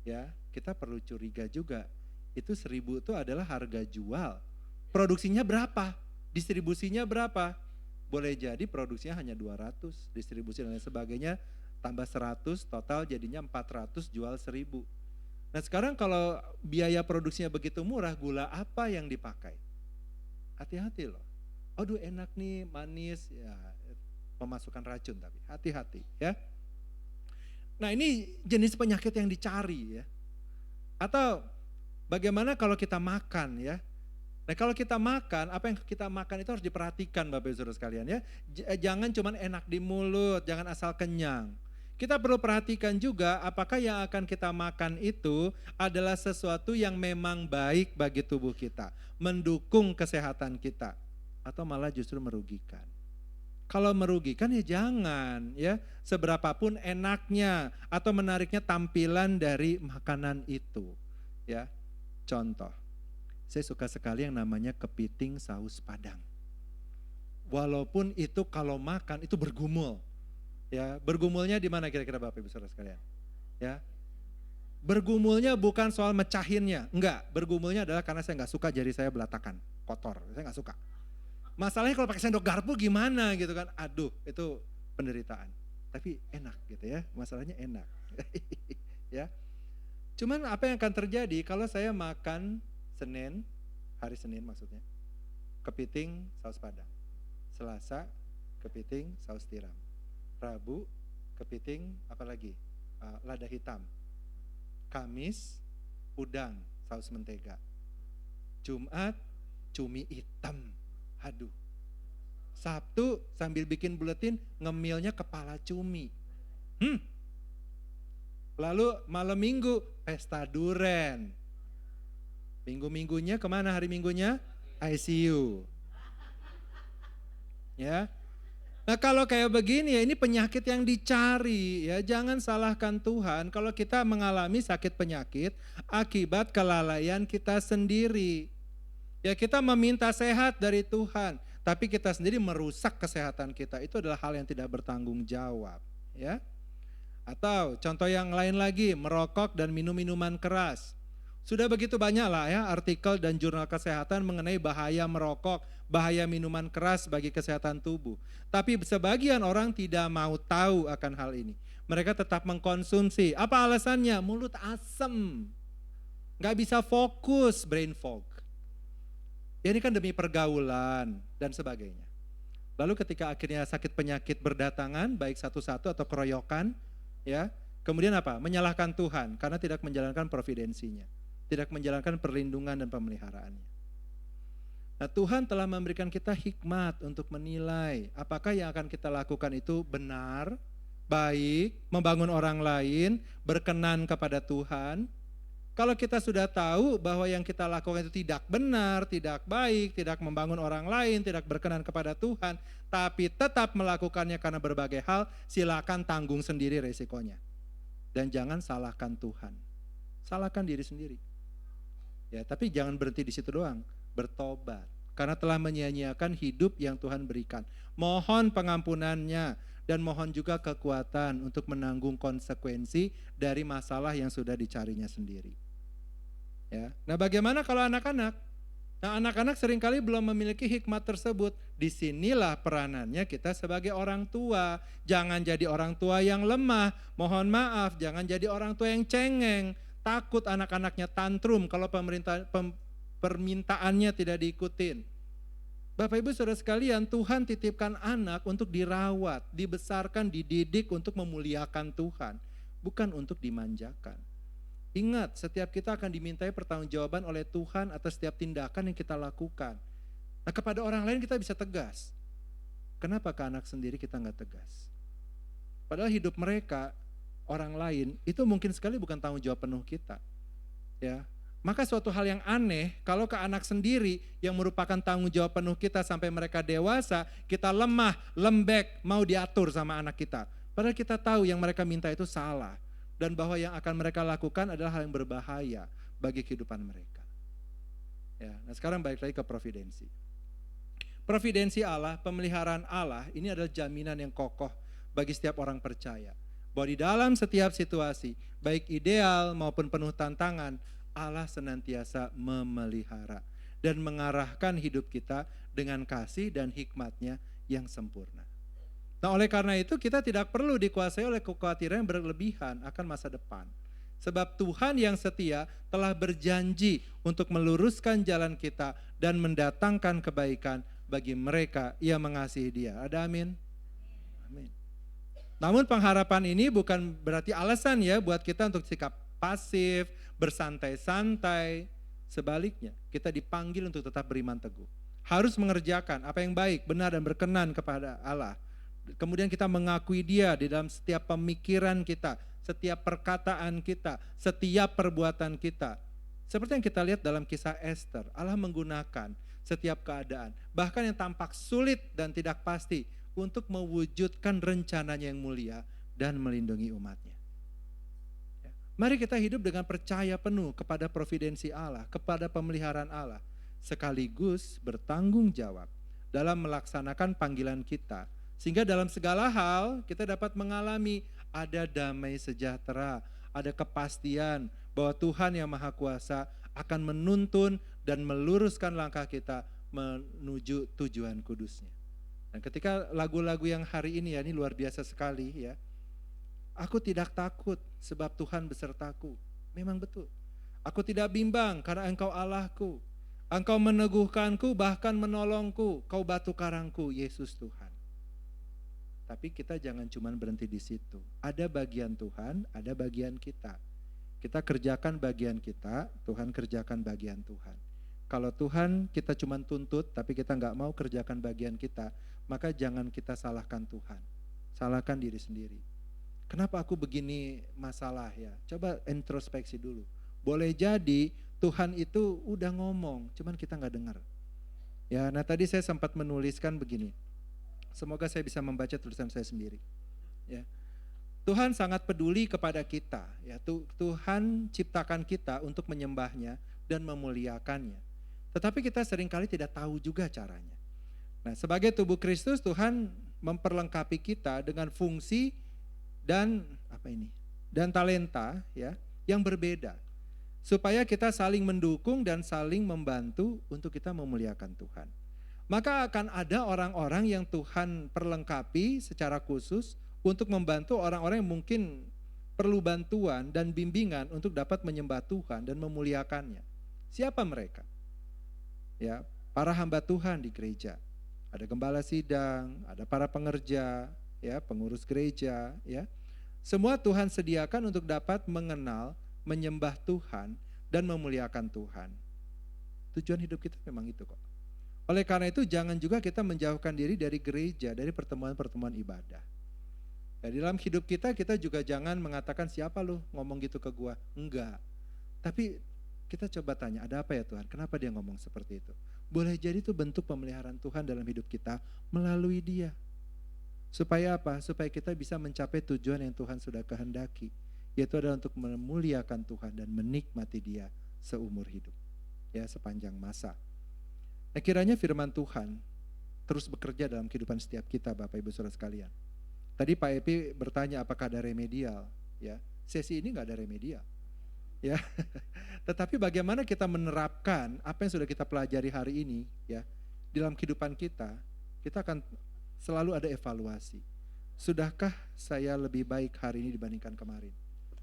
ya kita perlu curiga juga. Itu 1.000 itu adalah harga jual. Produksinya berapa? Distribusinya berapa? Boleh jadi produksinya hanya 200, distribusi dan lain sebagainya. Tambah 100, total jadinya 400, jual 1.000. Nah sekarang kalau biaya produksinya begitu murah, gula apa yang dipakai? Hati-hati loh. Aduh enak nih, manis, ya pemasukan racun tapi hati-hati ya. Nah ini jenis penyakit yang dicari ya. Atau bagaimana kalau kita makan ya. Nah kalau kita makan, apa yang kita makan itu harus diperhatikan Bapak Ibu Saudara sekalian ya. Jangan cuman enak di mulut, jangan asal kenyang. Kita perlu perhatikan juga apakah yang akan kita makan itu adalah sesuatu yang memang baik bagi tubuh kita, mendukung kesehatan kita, atau malah justru merugikan. Kalau merugikan ya jangan ya, seberapapun enaknya atau menariknya tampilan dari makanan itu. Ya, contoh, saya suka sekali yang namanya kepiting saus Padang. Walaupun itu kalau makan itu bergumul. Ya, bergumulnya di mana kira-kira Bapak Ibu Saudara sekalian? Ya. Bergumulnya bukan soal mecahinnya, enggak. Bergumulnya adalah karena saya enggak suka jari saya belatakan, kotor, saya enggak suka. Masalahnya kalau pakai sendok garpu gimana gitu kan? Aduh, itu penderitaan. Tapi enak gitu ya, masalahnya enak. Ya. Cuman apa yang akan terjadi kalau saya makan Senin, hari Senin maksudnya, kepiting saus Padang. Selasa, kepiting saus tiram. Rabu, kepiting, apalagi lada hitam. Kamis, udang, saus mentega. Jumat, cumi hitam. Aduh. Sabtu sambil bikin buletin, ngemilnya kepala cumi. Lalu malam minggu, pesta duren. Minggu-minggunya kemana hari minggunya? ICU. Ya. Nah kalau kayak begini ya, ini penyakit yang dicari ya. Jangan salahkan Tuhan kalau kita mengalami sakit penyakit akibat kelalaian kita sendiri. Ya kita meminta sehat dari Tuhan, tapi kita sendiri merusak kesehatan kita. Itu adalah hal yang tidak bertanggung jawab. Ya. Atau contoh yang lain lagi, merokok dan minum minuman keras. Sudah begitu banyak lah ya artikel dan jurnal kesehatan mengenai bahaya merokok, bahaya minuman keras bagi kesehatan tubuh. Tapi sebagian orang tidak mau tahu akan hal ini. Mereka tetap mengkonsumsi. Apa alasannya? Mulut asem. Gak bisa fokus, brain fog. Ya ini kan demi pergaulan dan sebagainya. Lalu ketika akhirnya sakit penyakit berdatangan, baik satu-satu atau keroyokan, ya, kemudian apa? Menyalahkan Tuhan karena tidak menjalankan providensinya, tidak menjalankan perlindungan dan pemeliharaannya. Nah, Tuhan telah memberikan kita hikmat untuk menilai apakah yang akan kita lakukan itu benar, baik, membangun orang lain, berkenan kepada Tuhan. Kalau kita sudah tahu bahwa yang kita lakukan itu tidak benar, tidak baik, tidak membangun orang lain, tidak berkenan kepada Tuhan, tapi tetap melakukannya karena berbagai hal, silakan tanggung sendiri resikonya. Dan jangan salahkan Tuhan, salahkan diri sendiri. Ya, tapi jangan berhenti di situ doang, bertobat. Karena telah menyia-nyiakan hidup yang Tuhan berikan. Mohon pengampunannya dan mohon juga kekuatan untuk menanggung konsekuensi dari masalah yang sudah dicarinya sendiri. Ya. Nah, bagaimana kalau anak-anak? Nah, anak-anak seringkali belum memiliki hikmat tersebut. Disinilah peranannya kita sebagai orang tua. Jangan jadi orang tua yang lemah, mohon maaf, jangan jadi orang tua yang cengeng. Takut anak-anaknya tantrum kalau permintaannya tidak diikutin. Bapak Ibu Saudara sekalian, Tuhan titipkan anak untuk dirawat, dibesarkan, dididik untuk memuliakan Tuhan, bukan untuk dimanjakan. Ingat, setiap kita akan dimintai pertanggungjawaban oleh Tuhan atas setiap tindakan yang kita lakukan. Nah, kepada orang lain kita bisa tegas. Kenapa ke anak sendiri kita nggak tegas? Padahal hidup mereka, orang lain, itu mungkin sekali bukan tanggung jawab penuh kita. Ya. Maka suatu hal yang aneh kalau ke anak sendiri yang merupakan tanggung jawab penuh kita sampai mereka dewasa, kita lemah, lembek, mau diatur sama anak kita. Padahal kita tahu yang mereka minta itu salah dan bahwa yang akan mereka lakukan adalah hal yang berbahaya bagi kehidupan mereka. Ya, nah sekarang balik lagi ke providensi. Providensi Allah, pemeliharaan Allah, ini adalah jaminan yang kokoh bagi setiap orang percaya. Bahwa di dalam setiap situasi, baik ideal maupun penuh tantangan, Allah senantiasa memelihara dan mengarahkan hidup kita dengan kasih dan hikmatnya yang sempurna. Nah, oleh karena itu kita tidak perlu dikuasai oleh kekhawatiran yang berlebihan akan masa depan. Sebab Tuhan yang setia telah berjanji untuk meluruskan jalan kita dan mendatangkan kebaikan bagi mereka yang mengasihi Dia. Ada amin? Amin. Namun pengharapan ini bukan berarti alasan ya buat kita untuk sikap pasif, bersantai-santai. Sebaliknya, kita dipanggil untuk tetap beriman teguh. Harus mengerjakan apa yang baik, benar dan berkenan kepada Allah. Kemudian kita mengakui Dia di dalam setiap pemikiran kita, setiap perkataan kita, setiap perbuatan kita. Seperti yang kita lihat dalam kisah Esther, Allah menggunakan setiap keadaan, bahkan yang tampak sulit dan tidak pasti, untuk mewujudkan rencananya yang mulia dan melindungi umatnya. Mari kita hidup dengan percaya penuh kepada providensi Allah, kepada pemeliharaan Allah, sekaligus bertanggung jawab dalam melaksanakan panggilan kita. Sehingga dalam segala hal kita dapat mengalami ada damai sejahtera, ada kepastian bahwa Tuhan yang Maha Kuasa akan menuntun dan meluruskan langkah kita menuju tujuan kudusnya. Dan ketika lagu-lagu yang hari ini ya, ini luar biasa sekali ya. Aku tidak takut sebab Tuhan besertaku. Memang betul. Aku tidak bimbang karena Engkau Allahku. Engkau meneguhkanku bahkan menolongku. Kau batu karangku, Yesus Tuhan. Tapi kita jangan cuma berhenti di situ. Ada bagian Tuhan, ada bagian kita. Kita kerjakan bagian kita, Tuhan kerjakan bagian Tuhan. Kalau Tuhan kita cuma tuntut tapi kita nggak mau kerjakan bagian kita, maka jangan kita salahkan Tuhan. Salahkan diri sendiri. Kenapa aku begini masalah ya? Coba introspeksi dulu. Boleh jadi Tuhan itu udah ngomong, cuman kita nggak dengar. Ya, nah tadi saya sempat menuliskan begini. Semoga saya bisa membaca tulisan saya sendiri. Ya. Tuhan sangat peduli kepada kita. Ya, Tuhan ciptakan kita untuk menyembahnya dan memuliakannya. Tetapi kita seringkali tidak tahu juga caranya. Nah, sebagai tubuh Kristus, Tuhan memperlengkapi kita dengan fungsi dan dan talenta ya yang berbeda, supaya kita saling mendukung dan saling membantu untuk kita memuliakan Tuhan. Maka akan ada orang-orang yang Tuhan perlengkapi secara khusus untuk membantu orang-orang yang mungkin perlu bantuan dan bimbingan untuk dapat menyembah Tuhan dan memuliakannya. Siapa mereka? Ya, para hamba Tuhan di gereja. Ada gembala sidang, ada para pengerja, ya, pengurus gereja, ya. Semua Tuhan sediakan untuk dapat mengenal, menyembah Tuhan dan memuliakan Tuhan. Tujuan hidup kita memang itu kok. Oleh karena itu jangan juga kita menjauhkan diri dari gereja, dari pertemuan-pertemuan ibadah. Ya, di dalam hidup kita juga jangan mengatakan siapa lu ngomong gitu ke gua. Enggak. Tapi kita coba tanya, ada apa ya Tuhan? Kenapa dia ngomong seperti itu? Boleh jadi itu bentuk pemeliharaan Tuhan dalam hidup kita melalui dia. Supaya apa? Supaya kita bisa mencapai tujuan yang Tuhan sudah kehendaki. Yaitu adalah untuk memuliakan Tuhan dan menikmati dia seumur hidup. Ya, sepanjang masa. Nah, kiranya firman Tuhan terus bekerja dalam kehidupan setiap kita, Bapak Ibu Saudara sekalian. Tadi Pak Epi bertanya apakah ada remedial, ya. Sesi ini nggak ada remedial, ya. Tetapi bagaimana kita menerapkan apa yang sudah kita pelajari hari ini, ya, dalam kehidupan kita akan selalu ada evaluasi. Sudahkah saya lebih baik hari ini dibandingkan kemarin?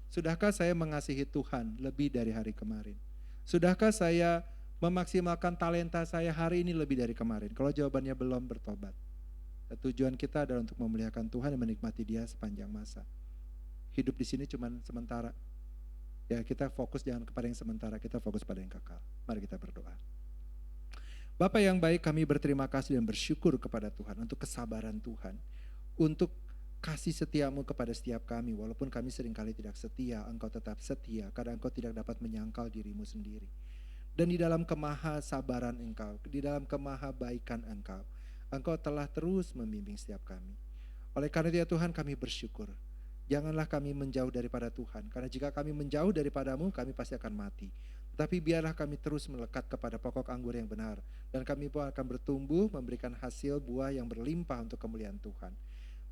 Sudahkah saya mengasihi Tuhan lebih dari hari kemarin? Sudahkah saya memaksimalkan talenta saya hari ini lebih dari kemarin? Kalau jawabannya belum, bertobat. Tujuan kita adalah untuk memuliakan Tuhan dan menikmati dia sepanjang masa. Hidup di sini cuma sementara. Ya, kita fokus jangan kepada yang sementara, kita fokus pada yang kekal. Mari kita berdoa. Bapa yang baik, kami berterima kasih dan bersyukur kepada Tuhan untuk kesabaran Tuhan, untuk kasih setiamu kepada setiap kami. Walaupun kami seringkali tidak setia, Engkau tetap setia, karena Engkau tidak dapat menyangkal dirimu sendiri. Dan di dalam kemahasabaran Engkau, di dalam kemahabaikan Engkau telah terus membimbing setiap kami. Oleh karena itu ya Tuhan, kami bersyukur. Janganlah kami menjauh daripada Tuhan, karena jika kami menjauh daripadamu, kami pasti akan mati. Tapi biarlah kami terus melekat kepada pokok anggur yang benar, dan kami pun akan bertumbuh, memberikan hasil buah yang berlimpah untuk kemuliaan Tuhan.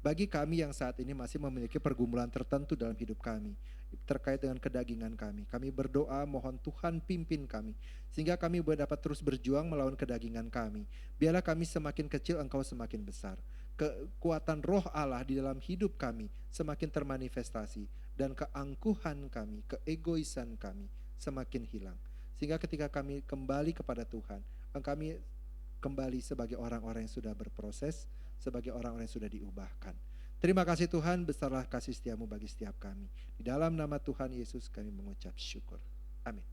Bagi kami yang saat ini masih memiliki pergumulan tertentu dalam hidup kami, terkait dengan kedagingan kami berdoa mohon Tuhan pimpin kami, sehingga kami boleh dapat terus berjuang melawan kedagingan kami. Biarlah kami semakin kecil, Engkau semakin besar. Kekuatan roh Allah di dalam hidup kami semakin termanifestasi, dan keangkuhan kami, keegoisan kami semakin hilang. Sehingga ketika kami kembali kepada Tuhan, kami kembali sebagai orang-orang yang sudah berproses, sebagai orang-orang yang sudah diubahkan. Terima kasih Tuhan, besarlah kasih setiamu bagi setiap kami. Di dalam nama Tuhan Yesus kami mengucap syukur. Amin.